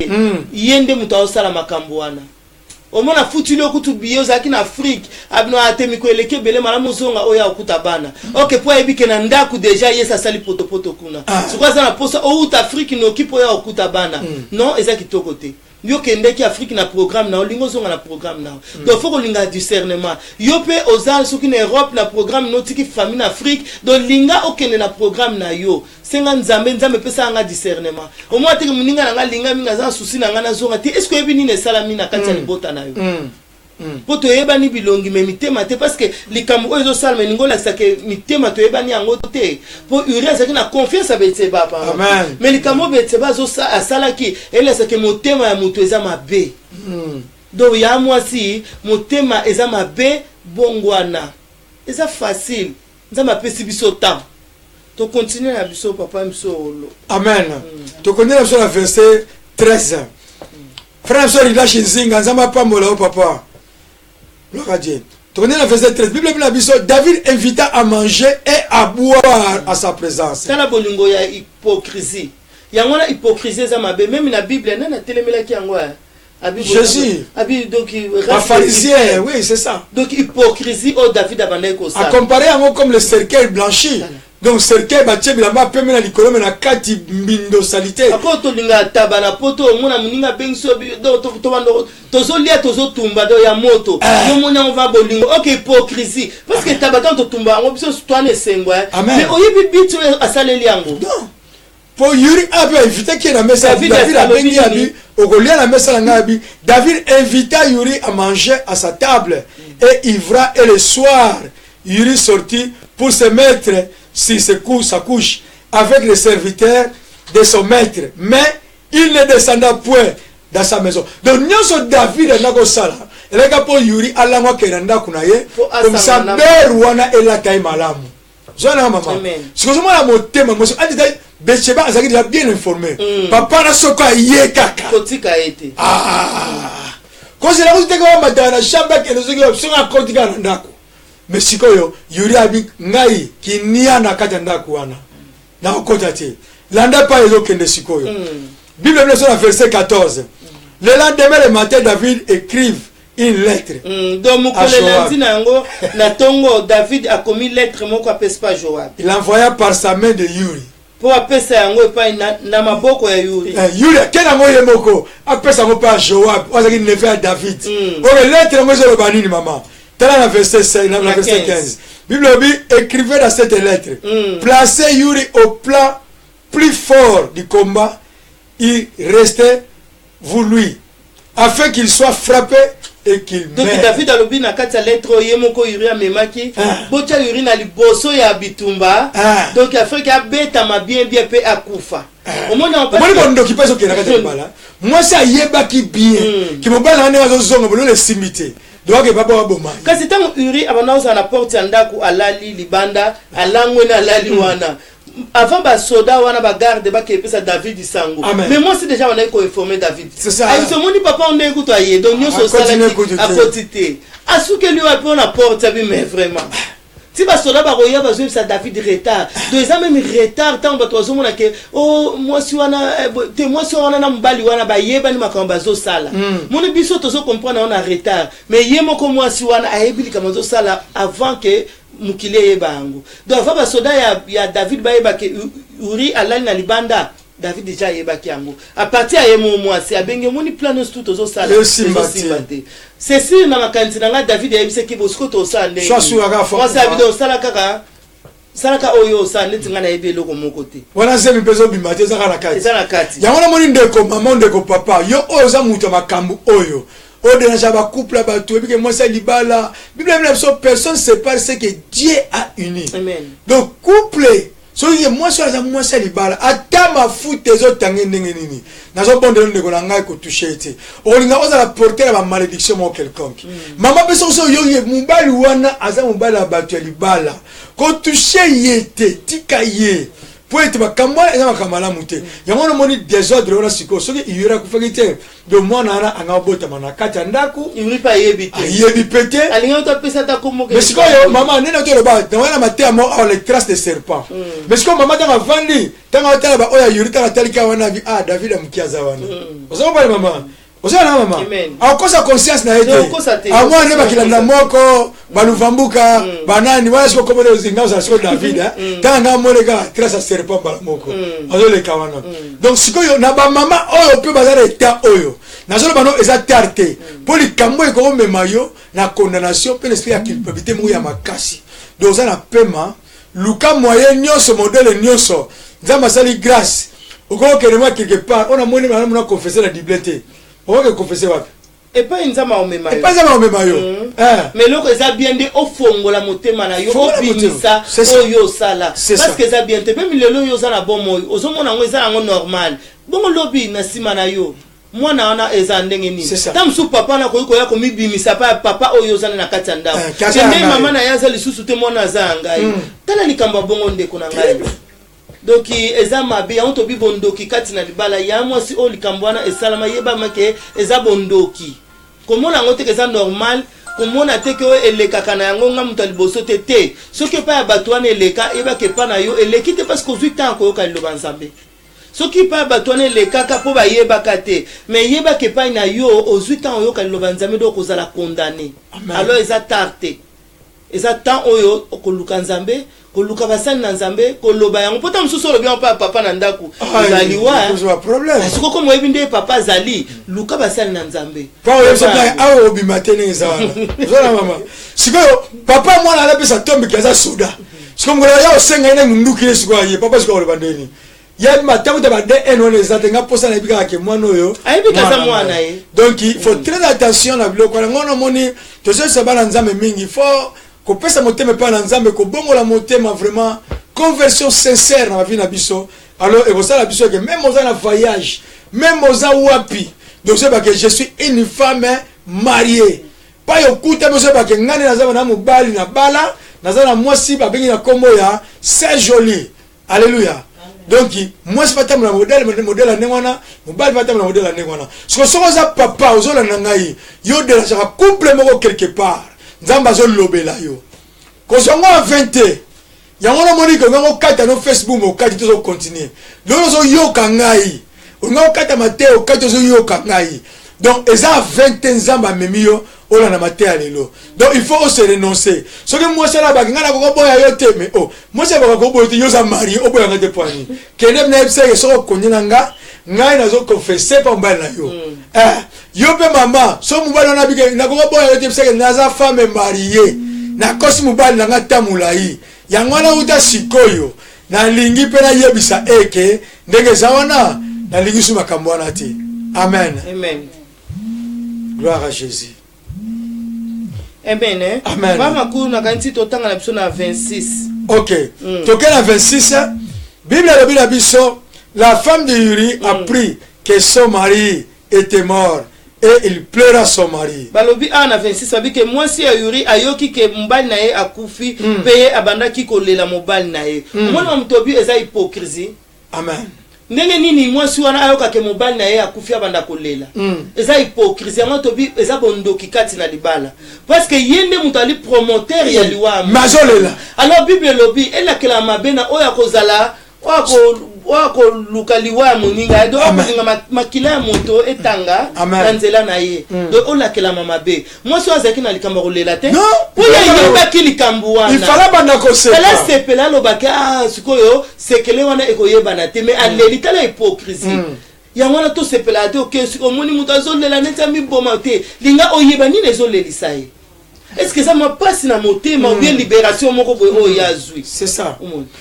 Yende muta osala makambo wana. Omona futuli okutu biyo zaki na Afrique abino atemi ko eleke bele mala muzonga oya okuta bana. OK po ebike na ndaku déjà yesa sali poto kuna. Sukwa sana posa o ut Afrique no kipo ya okuta bana. Non ezaki tokote. Yo kende ki Afrique na programme na olingo zonga na programme na. Donc faut ko linga discernement. Yo pe ozal soki na Europe na programme no tiki famille na Afrique donc linga okende na programme na yo. Senga nzambe pesa nga discernement. Au moins tiki muninga na nga linga minga za souci na nga na zonga ti est-ce que ebi ni ne salami na kati ya libota na yo. Poto yeba ni bilongi me mitema te parce que likambo oyo zo salme ningo la sake mitema to yeba ni yango te po uria sake na confiance abetse baba. Amen. Mais likambo betse ba zo asala ki ele sake motema ya mutu eza mabe. Donc ya mwasi motema eza mabe bongwana. Eza facile. Nzama pesi biso temps. To continuer na biso papa biso lo. Amen. To continuer sur la verset 13. Frère soeur il lâche nzinga nzama pambola o papa. Gloire à Dieu. Tournez la verset 13. Bible David invita à manger et à boire à sa présence. Tala bolingo ya hypocrisie. Yangona hypocrisie za mabe même na Bible na telemela ki yango. Jésus. Donc un pharisien, oui, c'est ça. Donc hypocrisie au David abandé ko ça. À comparer à comme le cercueil blanchi. Donc cercueil batie bilamba peme na likolo na kati mbindo salité. Apoto linga tabana poto mona muninga bengso tozo lia tozo tumba do ya moto. Yo mona on va bolingo. OK hypocrisie parce que tabata to tumba ngo biso twane sengwa. Mais oyibi bitu asaleli yango. Non. Pour Yuri avait invité qui na mesa David a bengi abi okolia na mesa na ngabi David invita Yuri à manger à sa table et ivra et le soir Yuri sortit pour se mettre sur sa couche avec les serviteurs de son maître, mais il ne descenda point dans sa maison. Donc nous David n'a pas ça. Et les gars pour Yuri Allah moi keranda kunaye comme ça berwana et la taille malamu. Zona maman. Ce que moi la motema moi a dit Becheba azaki déjà bien informé. Papa na soka ye kaka. Kotika été. Quand c'est la route que madame chamba que nous sommes kotika ndako. Mais sikoyo Yuri abi ngai kinia na kata ndako wana. Na okota te. Landa pa ezo kende sikoyo. Bible nous sur verset 14. Le lendemain le matin David écrive une lettre. Donc mukolelandi nango na tongo David a commis lettre moko apesa pa Joab. Il envoya par sa main de Yuri. Pour apesa yango pa na maboko ya Yuri. Yuri kena ngoye moko apesa ngo pa Joab. Ozaki neve à David. O lettre ngo zo banini maman. Dans la verset 5, dans la verset 15. Bible dit écrivez dans cette lettre. Placez Yuri au plan plus fort du combat. Il restait vous lui afin qu'il soit frappé et qu'il meure. Donc David a lobi na kati lettre yemoko Yuri amemaki bocha Yuri na liboso ya bitumba. Donc afin qu'il abeta ma bien pe akufa. Au moins on peut pas ndoki pas ok na kati bala. Moi ça yeba ki bien. Ki mo bala na zo zonga bolo le simité. Donc papa wa boma. Kasi tango Yuri abanaoza na porte ya ndaku alali libanda alangwe na alali wana. Avant ba soda wana ba garde ba kepesa David sango. Mais moi c'est déjà on a informé David. C'est ça. Ayi so moni papa on écoute aye donc nyo so sala à quotité. Asuke lui a pris la porte ça mais vraiment. Si ba soda ba roya ba zo ça David retard. Donc ça même retard tant ba tozo mona ke oh moi si wana te moi si wana na mbali wana ba yeba ni makamba zo sala. Moni biso tozo comprendre on a retard. Mais yemo ko moi si wana ayebili kama zo sala avant que mukile yebango. Donc avant basoda ya David baeba ke Uri alali na libanda David déjà yebaki yango. À partir ya yemo mwasi abenge moni plan tout tozo sala. C'est sûr na makanti na David yebise ki bosko to sala. Moi ça vidéo sala kaka salaka oyo sa netinga na yebe loko moko te. Wana zemi pezo bimate za kana kati. Eza na kati. Yango na moni ndeko maman ndeko papa yo oza muto makambu oyo. Au-delà de couple, moi c'est libala. Bible personne ne sépare ce que Dieu a uni. Amen. Donc couple, moi c'est libala. Ata ma foute tes autres tangendengenini. Nazo bon de nous de ngai ko toucher été. On n'a pas porter la malédiction mon quelconque. Maman personne so yo mubali wana aza mubali abatu libala. Ko toucher yete tikaye. pour être bakamwa eza makamala muté yango no moni désordre ona siko soki iyura kufakite de mwana ana angabota manakata ndaku il pas yebite yebi pété alinga to pesa ta komo mais siko yo maman nena to ba na maté mo les traces de serpent mais siko maman ta vandi tanga tala ba oya yuri tanga talika wana vi David amkiaza wana ozo ba maman osala mama akosa conscience na ete amwa ne bakilanda moko baluvambuka banani wala siko komole uzinga za siko David tanga molega trace serpent bala moko azole kawana donc siko yo na ba mama oyo pe bazara eta oyo nazolo bano eza tarte poli kambo eko mema yo na condamnation pe l'esprit ya culpabilité mo ya makasi donc ça na pema luka moyen nyonso modèle nyonso nzamba sali grâce okoko kenema quelque part on a moni na mona confesser la bibliothèque on va confesser wapi et pas nzama omema yo et pas nzama omema yo mais loko eza bien de ofongola motema na yo obimisa oyo sala parce que eza bien te même lelo yo za na bomo ozomona ngo eza ngo normal bongo lobi na sima na yo mwana wana eza ndenge nini tamsu papa na koyiko ya komibimisa pa papa oyo za na kati ndako mais mama na yaza lisusu te mwana za ngai tala likamba bongo ndeko na ngai donc eza mabe on to bi bondoki kati na libala ya mwasi o likambwana esalama yeba make eza bondoki komona ngote eza normal komona te ke elekaka na yango nga mutu liboso te soki pa ya bato wana eleka eba ke pa na yo eleki te parce que ozwi temps koyoka liloba nzambe soki pa ya bato wana elekaka po bayebaka te mais yeba ke pa na yo ozwi temps oyoka liloba nzambe do kozala condamné alors eza tarte eza temps oyo okoluka nzambe koluka basani na nzambe koloba yango pota msusu lobi pa papa na ndaku zali wa problème siko ko moyebi nde papa zali luka basani na nzambe pa oyo saka awo obimatene ezana zona mama siko papa mwana ala pesa tombe kaza soda siko ngola ya osenga ina munduki siko aye papa siko loba ndeni ya matango de ba DN on les atenga posa na bika ke mwana oyo ayibika za mwana ye donc il faut très attention na biloko ngono moni to se bana nzambe mingi faut ko pesa motema pa na nzambe ko bongola motema vraiment conversion sincère na vie na biso alors et ça la biso que même aux en voyage même aux wapi donc c'est pas que je suis une femme mariée pas yo kuta mais c'est pas que ngani na zama na mobali na bala na zana mwasi ba bengi na kombo ya c'est joli alléluia donc moi c'est pas tam na modèle na nengwana mobali pas tam na modèle na nengwana so za papa ozola na ngai yo de la couple moko quelque part nzamba zo lobela yo ko zongo 20 yango na moni ko ngo kata no Facebook mo kati to zo continuer lo zo yoka ngai ngo kata mateo kati zo yoka ngai donc eza 20 nzamba memio ola na mateo lelo donc il faut se renoncer so que moi c'est la baginga na ko boya yo te mais oh moi c'est ba ko boya yo za mari o boya ngate poani kene na epse so ko nyanga ngai na zo confesser pa mbala yo yo pe mama so mubali na bige na ko boya yo te epse na za femme mariée na kosi mubali na ngata mulai yango na uta sikoyo na lingi pe na yebisa eke ndenge zawana na lingi su makambo na te amen amen gloire à Jésus amen amen mama ku na kanti to tanga na biso na 26 OK toke na 26 Bible le bila biso la femme de Uri a pris que son mari était mort et il pleura son mari. Balobi ana 26 babi ke mwasi ya Uri ayoki ke mbali na ye akufi pe abandaki kolela mobali na ye. Mwana mtobi eza hypocrisie. Amen. Ndenge nini mwasi wana ayoka ke mobali na ye akufi abanda kolela. Eza hypocrisie mtobi eza bondoki kati na libala. Parce que yende mutali promoteur ya liwa. Mazolela. Alors Bible lobi ela kela mabena oya kozala wako lukaliwa muninga do amuzinga makila ya moto etanga nanzela na ye do olakela mamabe mwasi wazaki na likamba kolela te oya yeba kilikambu wana ifala banda koseka ala sepela lobaka sikoyo sekele wana ekoyeba na te mais aleli tala hypocrisie yango to sepela te okesi omoni muto azolela neta miboma te linga oyeba nini ezolelisa ye. Est-ce que ça m'a passé dans mon thème ou bien libération mon c'est ça.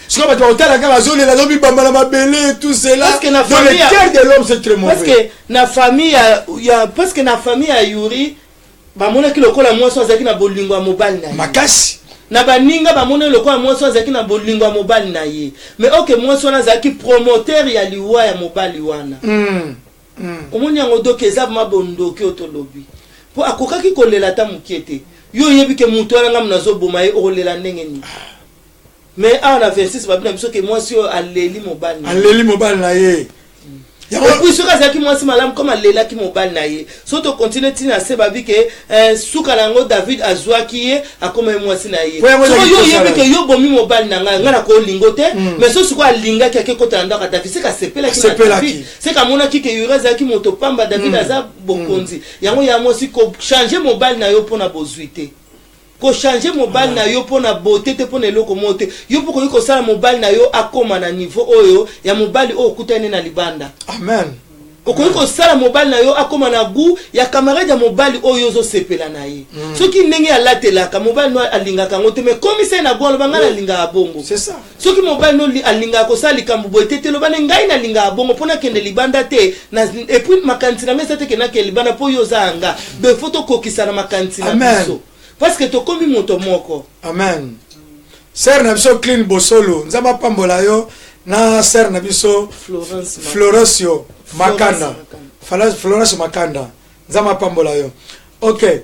Je crois que tu vas entendre la zone la lobby bamba ma belle tout cela. Parce que la famille le cœur de l'homme c'est très mauvais. Parce que na famille parce que na famille à Yuri ba mona ki lokola mwaso azaki na bolingwa mobile na. Makasi. Na baninga ba mona lokola mwaso azaki na bolingwa mobile na ye. Mais OK mwaso na azaki promoteur ya liwa ya mobile wana. Omoni yango dokeza ma bondoki otolobi. Po akokaki kolela ta mukiete. Yo yebi ke mutu ala ngam nazo boma ye olela ndenge ni mais on a 26 babina biso que moi si aleli mobali na ye et puis ce cas qui moi si malam comme alela ki mobali na ye so to continue tina se babi que suka nango David azwa ki ye akoma moi si na ye so yo yebe que yo bomi mobali na nga na ko lingote mais so suko alinga ki akekota ndaka David c'est ka sepela ki David c'est ka mona ki que yureza ki moto pamba David aza bokonzi yango ya moi si ko changer mobali na yo pona bozuite ko changer mobile na yo pona beauté te pona eloko mote yo poko yiko sala mobile na yo akoma na niveau oyo ya mobile o kutane na libanda amen ko sala mobile na yo akoma na gu ya camarade ya mobile oyo zo sepela na ye soki ndenge ya latela ka mobile no alinga ka ngote mais comme ça na bolo bangala alinga abongo c'est ça soki mobile no alinga ko sala likambo beauté te lo bana ngai na alinga abongo pona kende libanda te na et puis makanti na mesa te ke na ke libanda po yo zanga de photo kokisa na makanti na biso parce que to komi moto moko amen sœur na biso clean bosolo nzamba pambola yo na sœur na biso Florencio Makanda Florence Makanda nzamba pambola yo OK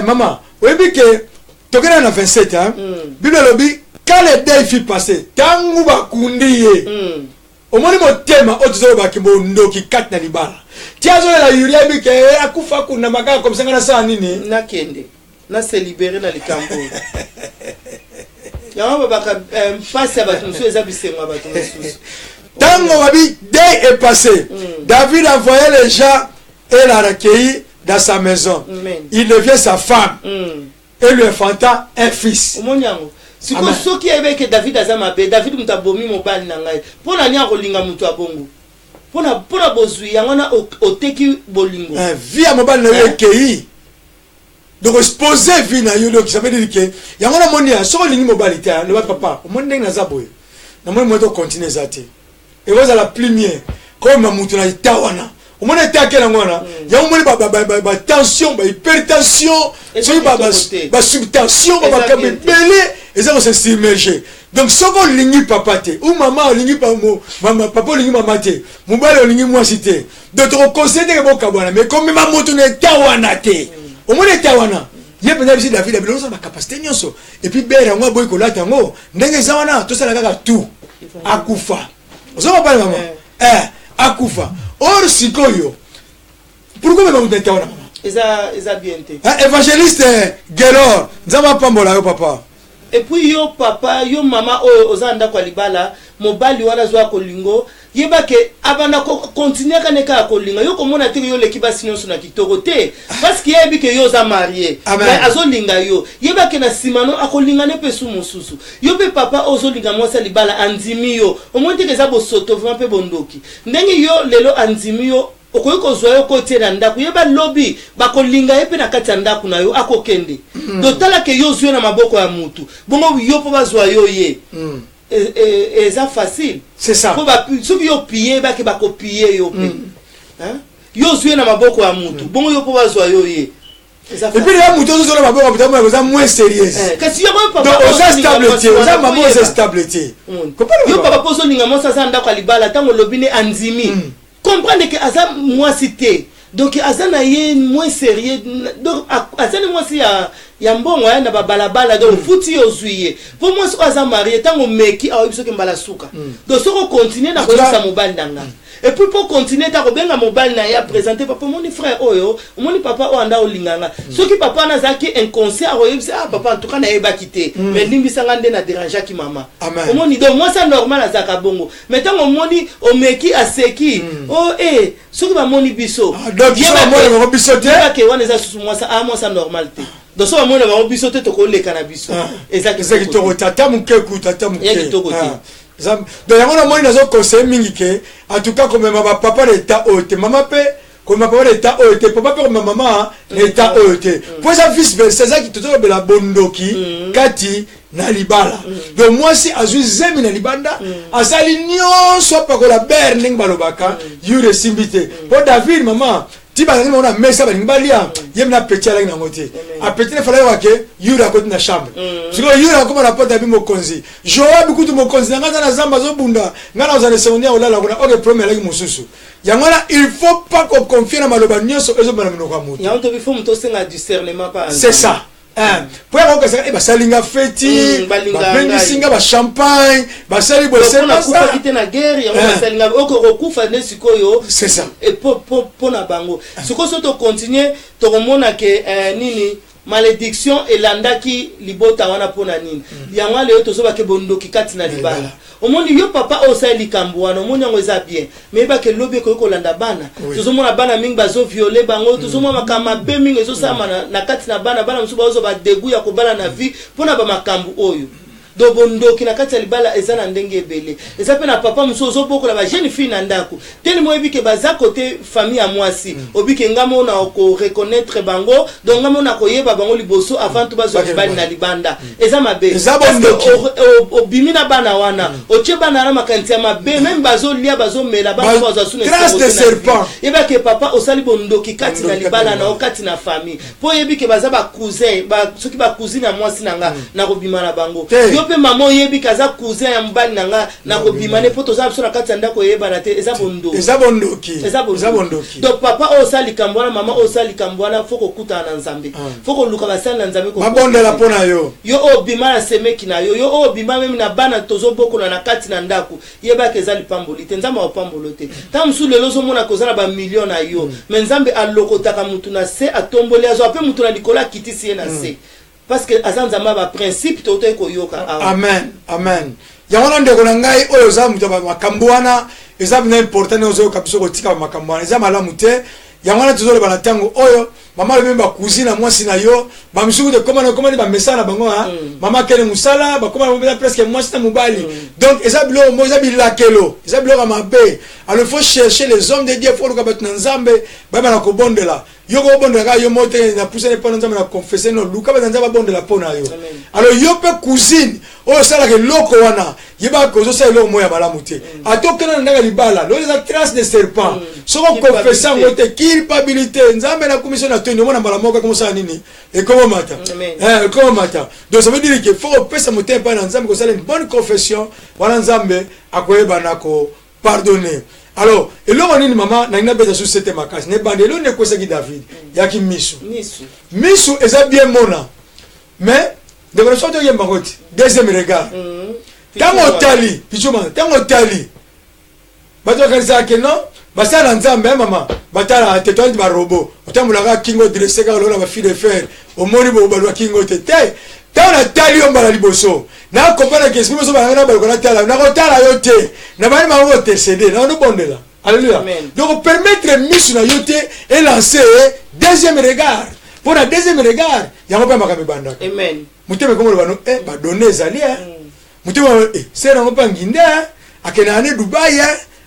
maman oyebi ke tokena na 27 hein Bible lobi quand le deuil fut passé tangu bakundi ye omoni motema otuzo bakimbo ndoki kat na libala tiazo la yuria bi ke akufa kuna makaka comme ça na sa nini na kende na se libérer na likambo ya mama baka passe à bato musu ezabisenga bato musu tango babi deuil est passé David a envoyé les gens et l'a recueilli dans sa maison. Il devient sa femme et lui enfanta un fils. Omonyango siko soki ebeke David azama be David mutabomi mobali na ngai pona nya kolinga mutu abongo pona bozui yango na oteki bolingo vie à mobali na recueilli donc exposer vie na yo donc ça veut dire que yango na monia soko lingi mobali ta le papa o monde na zaboye na moi moto continuer zate et vous à la première comme mutu na tawana o monde ta kela ngona yango moni ba tension ba hypertension so ba subtension ba kabele et ça se submerger donc soko lingi papa te ou maman lingi pa maman papa lingi maman te mobali lingi moi cité donc to conseiller que boka bwana mais comme ma mutu na tawana te au moins tawana ye pena bisi David abilo sa capacité nyonso et puis bera ngwa boy ko latango ndenge zawana to sala kaka tout akufa ozo pas maman akufa or sikoyo pourquoi même on tawana eza bien te évangéliste Gelor nzama pambola yo papa et puis yo papa yo mama ozanda kwa libala mobali wana zwa kolingo yeba ke abana continuer kaneka kolinga yo komona te yo lekiba sinonso na kitoko te parce que yebi ke yo za marié mais azolinga yo yeba ke na simano akolinga ne pesu mususu yo pe papa ozolinga mwasa libala andimi yo omonte ke za bosoto vraiment pe bondoki ndenge yo lelo andimi yo okoyiko zoyo kote na ndaku yeba lobby bakolinga yepe na kati ya ndaku na yo akokende dotala ke yo zwe na maboko ya mutu bongo yo po bazwa yo ye eza facile c'est ça po ba soki yo piller ba ke bakopier yo pe hein yo zwe na maboko ya mutu bongo yo po bazwa yo ye et puis là mutu zo na maboko peut-être ça moins sérieuse kasi yo papa donc oza stabilité oza maman oza stabilité yo papa poso linga mo sa ndaku alibala tango lobine anzimi comprendre que Azam moi cité donc Azana est moins sérieux donc Azana moi si ya mbongo ya na balabala donc futi ozuye pour moi so Azam marié tango meki a biso ke mbala suka donc so ko continuer na ko sa mobile ndanga et puis pour continuer ta ko benga mobile na ya présenter papa mon frère oyo mon papa o anda olinganga soki papa na zaki inconscient a oyebisa papa en tout cas na eba quitter mais limbisa ngande na déranger ki mama o moni donc moi ça normal azaka bongo mais tango moni o meki aseki oh soki ba moni biso donc ça moi biso te ba ke wana za susu moi ça normal te donc so ba moni ba biso te to ko leka na biso exactement to tata mukeku tata mukeku donc yango na moi nazo conseil mingi ke en tout cas comme ma papa l'état haute maman pe comme ma papa l'état haute papa pe comme maman l'état haute pour ça vice versa ça qui tout le la bondoki kati na libala donc moi si azui zemi na libanda asali nyonso pa ko la berning balobaka yure simbite pour David maman ti ba ngona on a mesa ba ngbalia yemna petit ala na ngote a petit ne fala wake yura ko na chambre siko yura ko na pota bi mokonzi joa bi kutu mokonzi ngana na zamba zo bunda ngana za secondaire olala kuna ok premier la mususu yangona il faut pas qu'on confie na maloba nyonso ezo bana mnoka mutu yango to bi faut muto senga discernement pas c'est ça po ya ko ça basalinga feti balinga singa ba champagne basali bosema na kufa kite na guerre ya basalinga oko kufa ne sikoyo c'est ça et po na bango siko so to continuer to komona ke nini malédiction elandaki libota wana pona nini yango leo to so ba ke bondoki kati na libala omoni yo papa osali kambo wana omoni yango eza bien mais ba ke lobi ko kolanda bana tozomona bana mingi bazo violer bango tozomona makama be mingi ezosama na kati na bana musu bazo ba degu ya kobala na vie pona ba makambo oyo do bondoki na kati ya libala eza na ndenge ebele eza pe na papa musu ozobokola ba jeune fille na ndako teni moyebi ke baza côté famille ya mwasi obike ngamo na ko reconnaître bango donc ngamo na koyeba bango liboso avant tout bazo bali na libanda eza mabe eza bondoki obimi na bana wana oche bana na makanti ya mabe même bazo lia bazo mela bana bazo suna grâce de serpent yeba ke papa osali bondoki kati na libala na okati na famille po yebi ke baza ba cousin ba soki ba cousine ya mwasi nanga na kobima na bango pe maman yebi kaza cousin ya mbali nanga na kobimane po toza biso na kati ya ndako yeba na te eza bondoki donc papa osali kambwana mama osali kambwana foko kuta na nzambe foko luka basali na nzambe ko mabondela pona yo obima na semeki na yo obima meme na bana tozo bokola na kati na ndako yeba ke eza lipamboli te nzambe opambolo te ta musu lelo zo mona koza na ba million na yo mais nzambe alokotaka mutu na se atomboli azo ape mutu na likola kitisi ye na se parce que azanzama ba principe to to koyoka amen yango ndeko na ngai oyo za mutu ba makambo wana eza bina important ozo kabiso kotika makambo wana eza malamu te yango na tozolo bana tango oyo mama le memba cousine na mwasi na yo ba misuku de comment ba message na bango mama kele musala ba comment presque mwasi na mobali donc eza bilo mo eza bilakelo eza bilo ka mabe alors faut chercher les hommes de Dieu faut ka batna nzambe ba na ko bondela yo ko bondela yo mote na pousse ne pona nzambe na confesser no luka ba nzambe bondela pona yo alors yo pe cousine oyo sala ke loko wana yeba ko zo sa lo moya malamu te atokena ndanga libala lo eza trace de serpent soko confesser ngote culpabilité nzambe na commission na toni mona mbala moko comme ça nini et comment mata donc ça veut dire que faut pesa mote pa na nzambe ko sala une bonne confession wana nzambe akoyeba nako pardonner alors et là on nini mama na ina beza sur cette makasi ne bandelo ne ko saki David yaki misu eza bien mona mais de la sorte de yemba ngoti deuxième regard tango tali pichuma tango tali bato kanisa ke non basala nzambe mama batala tetwali ba robot otambula kingo dressé ka lola ba fil de fer au moni bo balwa kingo tete tala tali on bala liboso na kopana ke simo so bana ba ko na tala na ko tala yo te na ba ma ngo TCD na no bondela alléluia donc permettre misu na yo te et lancer deuxième regard pour la deuxième regard yango pa makabe banda amen muteme komo bano ba donner zali muteme sera ngo pa nginde akena ane Dubai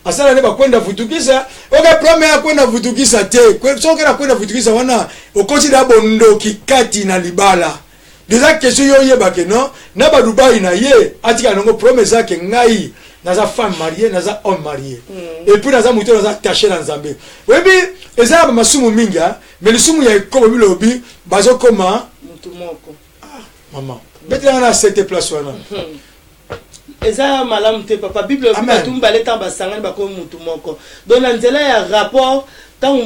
asala ne bakwenda vutukisa oka prome ya kwenda vutukisa te soke na kwenda vutukisa wana okosi da bondoki kati na libala déjà question yo yeba ke non na ba Dubai na ye atika nango promesse yake ngai naza femme mariée naza homme marié et puis naza muto naza taché na nzambe webi eza ba masumu minga mais le sumu ya ekobo bilobi bazo koma mutu moko maman betela na cette place wana eza malamu te papa bible bitu mbale ta basangani bako mutu moko donc na nzela ya rapport tant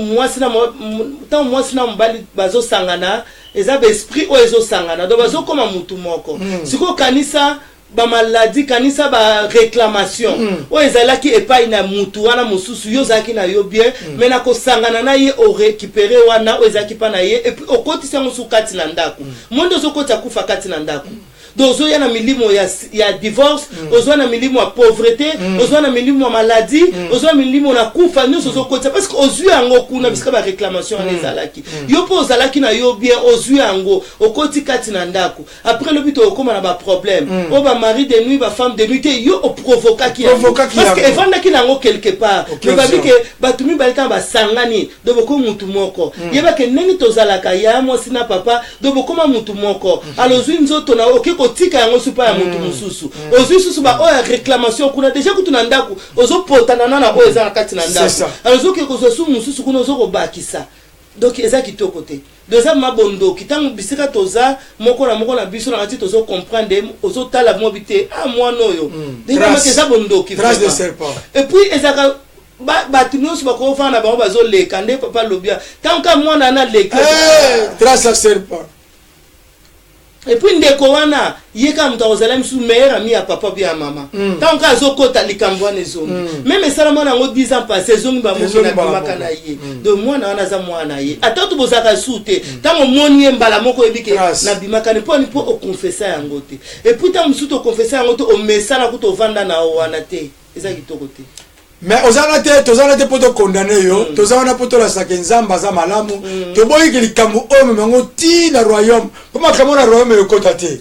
mwasi na mbali bazo sangana eza ba esprit o ezo sangana donc bazo koma mutu moko siko kanisa ba maladie kanisa ba réclamation o ezalaki epai na mutu wana mususu yo zaki na yo bien mais na ko sangana na ye o récupérer wana o ezaki pa na ye et puis okotisa musu kati na ndako mondo zokota kufa kati na ndako donc ozo ya na milimo ya divorce ozo na milimo ya pauvreté ozo na milimo ya maladie ozo na milimo na kufa nyonso zokota parce que ozu yango kuna bisika ba réclamation na ezalaki yo po ozalaki na yo bien ozu yango okoti kati na ndako après le but okoma na ba problème o ba mari de nuit ba femme de nuit te yo o provoka ki parce que evandaki nango quelque part mais ba bike batumi balika ba sangani do boko mutu moko yeba ke neni tozalaka ya mwasi na papa do boko mutu moko alozu nzoto na oki kotika yango supa ya mutu mususu ozu susu ba oya réclamation kuna déjà kutuna ndako ozo potana na oyo za kati na ndako alozu ke kozo su mususu kuna ozo ko bakisa donc eza kitoko te deuxième mabondo kitango bisika toza moko na biso na ati tozo comprendre ozo tala mobité moi noyo déjà eza bondo ki trace de serpent et puis ezaka batu nyonso bakofana na bango bazoleka nde papa lobia tanka mwana na leka trace de serpent et puis ndeko wana yeka muta ozala misu meilleur ami ya papa bien maman tant ka zokota likambo na zongi même ça mona ngo 10 ans passé zongi ba moko na bimaka na ye de mwana wana za mwana ye atatu bozaka sute tant moni mbala moko ebike na bimaka ne poni po o confesser yango te et puis tant musu to confesser yango to o mesala ko to vanda na wana te eza kitoko te. Mais tozana te poto condamner yo tozana poto la sakenzamba za malamu to boyi ke likambo o mengo ti na royaume comment kamo na royaume yo kotate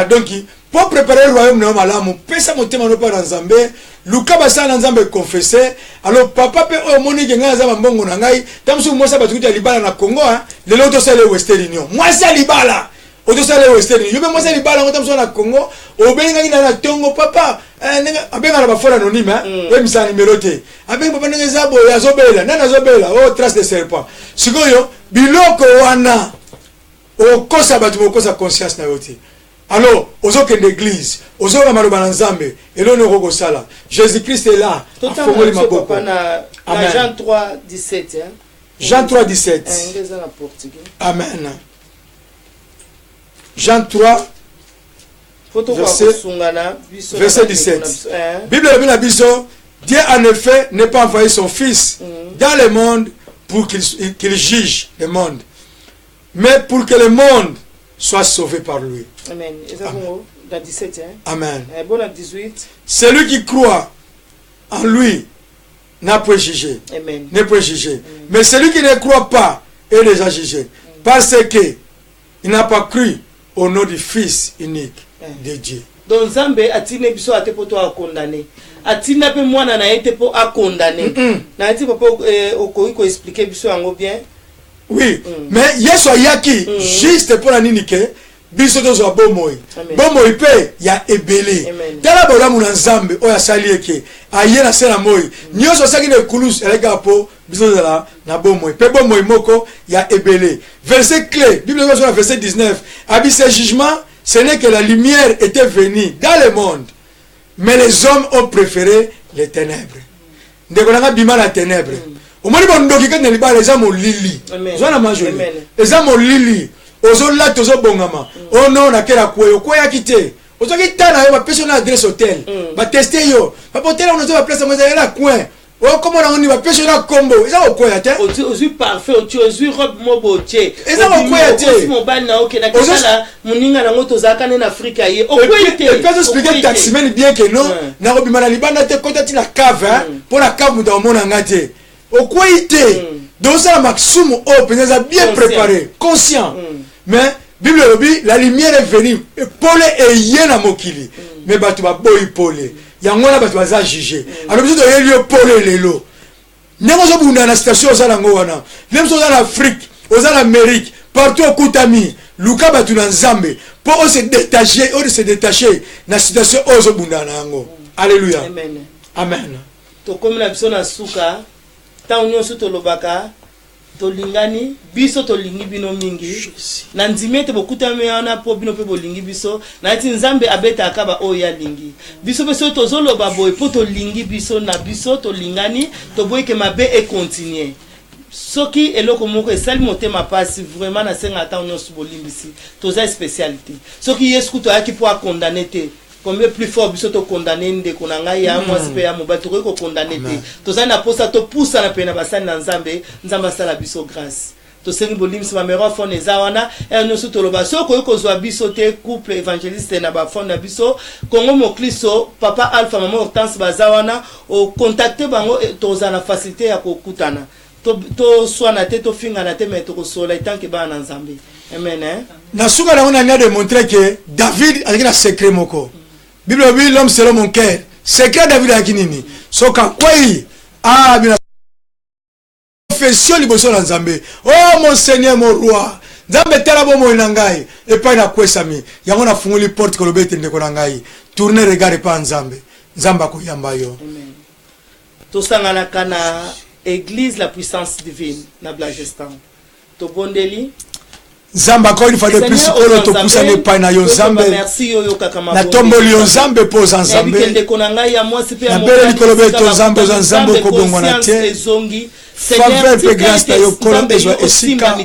donc pour préparer le royaume na malamu pesa motema no pa na Nzambe luka basa na Nzambe confesser alors papa pe o moni ke nga za mbongo na ngai tamsu mosa batukuti ya libala na Congo le loto sale Western Union moi ça libala oto sale Western Union yo mo sa libala ngo tamsu na Congo o benga na tongo papa abenga na bafora anonyme emisa numéro te abenga papa ndenge zabo ya zobela nana zobela oh trace de serpent sikoyo biloko wana o kosa batu kosa conscience na yote alors ozokende église ozoka maloba na Nzambe elone okoko sala Jésus Christ est là afongoli maboko na Jean 3:17 Jean 3:17 amen Jean 3 verset 17. Bible la Bible, Dieu en effet n'est pas envoyé son fils dans le monde pour qu'il juge le monde, mais pour que le monde soit sauvé par lui. Amen. Amen. Bon à 18. Celui qui croit en lui n'a pas jugé. Amen. N'est pas jugé. Mais celui qui ne croit pas est déjà jugé. Parce que il n'a pas cru au nom du Fils unique de Dieu. Donc Nzambe atine biso ate poto a condamné. Atina pe mwana na ete po a condamné. Na ete papa okoyi ko expliquer biso yango bien. Oui, mais yeso yaki juste pour la nini ke biso to zo bomoi. Bomoi pe ya ebele. Tala bola mu na Nzambe o ya sali eke aye na sela moi. Nyoso saki ne kulus elega po biso za na bomoi. Pe bomoi moko ya ebele. Verset clé, Bible verset 19. Abi ce jugement, ce n'est que la lumière était venue dans le monde, mais les hommes ont préféré les ténèbres. Ndekolanga bima la ténèbres. Omoni bondoki ka ne libala eza molili. Zona majoli. Eza molili. Ozola tozo bongama. Oh non na kera kweyo kweya kite. Ozoki tana yo ba personne adresse hôtel. Ba tester yo. Ba hôtel on ba place mo za la coin. Oh comment on y va pêcher la combo. Eza okoya te. Ozu parfait, ozu robe moboche. Eza okoya te. Ozu mobile na oke na kala muninga na ngoto za kana na Afrika ye. Okoya te. Et puis expliquer taximen bien que non. Na robi mana libanda te kota ti na cave pour la cave muta omona ngate. Okoya te. Donc ça la maximum oh penza bien préparé, conscient. Mais Bible robi la lumière est venue. Paul et yena mokili. Mais batu ba boy Paul. Yangona batu baza juger alors biso to yelio pole lelo ndengo zo bunda na station za lango wana lemso za Afrique oza na Amérique partout au Kutami luka batu na Nzambe pour se détacher na situation ozo bunda na ngo. Alléluia. Amen. Amen. To comme la biso na suka ta onyo so to lobaka to lingani biso to lingi bino mingi na nzimete bokutami wana po bino pe bolingi biso na ati Nzambe abeta akaba oya lingi biso beso to zoloba boy po to lingi biso na biso to lingani to boy ke mabe e continuer soki eloko moko esali motema pasi vraiment na senga ta onyo so bolimbisi to za spécialité soki Yesu to aki po a condamner te combien plus fort biso to condamner nde konanga ya mwasi pe ya mobatu ko condamner te to za na posa to poussa na pena basani na Nzambe Nzamba sala biso grâce to sengi bolim sa mero fond eza wana e no so to loba so ko zwa biso te couple évangéliste na ba fond na biso Kongo Mokristo papa Alpha maman Hortense bazawana o contacter bango to za na facilité ya kokutana to swana te to finga na te mais to ko sola tant que ba na Nzambe. Amen. Na suka na on a démontré que David a un secret moko. Bible dit l'homme selon mon cœur. Secret David a kinini. So ka kwai bina confession liboso na Nzambe. Oh mon Seigneur mon roi. Nzambe tala bo mo ngai et pas na kwesami. Yango na fungoli porte ko lobete ndeko na ngai. Tourner regarder pas Nzambe. Nzamba ko yamba yo. Amen. To sangana kana église la puissance divine na blagestan. To bondeli Zamba ko il fallait plus olo to kusane pa na yo Nzambe. Merci yo kakama. Na tomboli yo Nzambe po Nzambe. Ndeko na ngai ya mwasi pe ya mo. Na bele likolobe to Nzambe ko bongo na te. faveur pe grâce na yo kola ezwa esika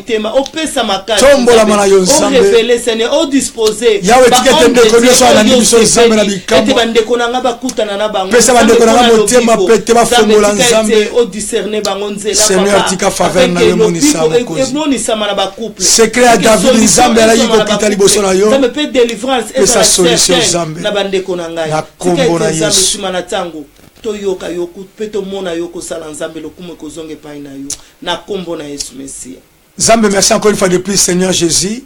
tombola mana yo nzambe révéler Seigneur au disposer yawe tikete ndeko nyonso alandi biso nzambe na bikambo ete bandeko nanga bakutana na bango pesa bandeko nanga motema pete bafongola nzambe au discerner bango nzela Seigneur tika faveur na yo monisa mokozi na couple secret ya David nzambe alaki kokita liboso na yo nzambe pe délivrance pesa solution nzambe na bandeko na ngai na kombo na Yesu na tango toyoka yoku pe tomona yoko sala nzambe lokumu kozonge pai na yo na kombo na Yesu Messia. Nzambe, merci encore une fois de plus Seigneur Jésus.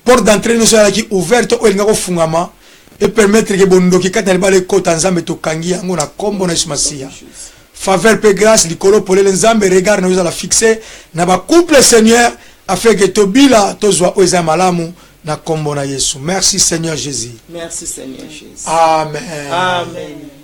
Porte d'entrée nous soit qui ouverte o elinga ko fungama et permettre que bondoki kata libale kota nzambe to kangi yango na kombo na Yesu Messia. Faveur pe grâce likolo pour les nzambe regard nous ala fixer na ba couple Seigneur afin que tobila tozwa oza malamu na kombo na Yesu. Merci Seigneur Jésus. Merci Seigneur Jésus. Amen. Amen.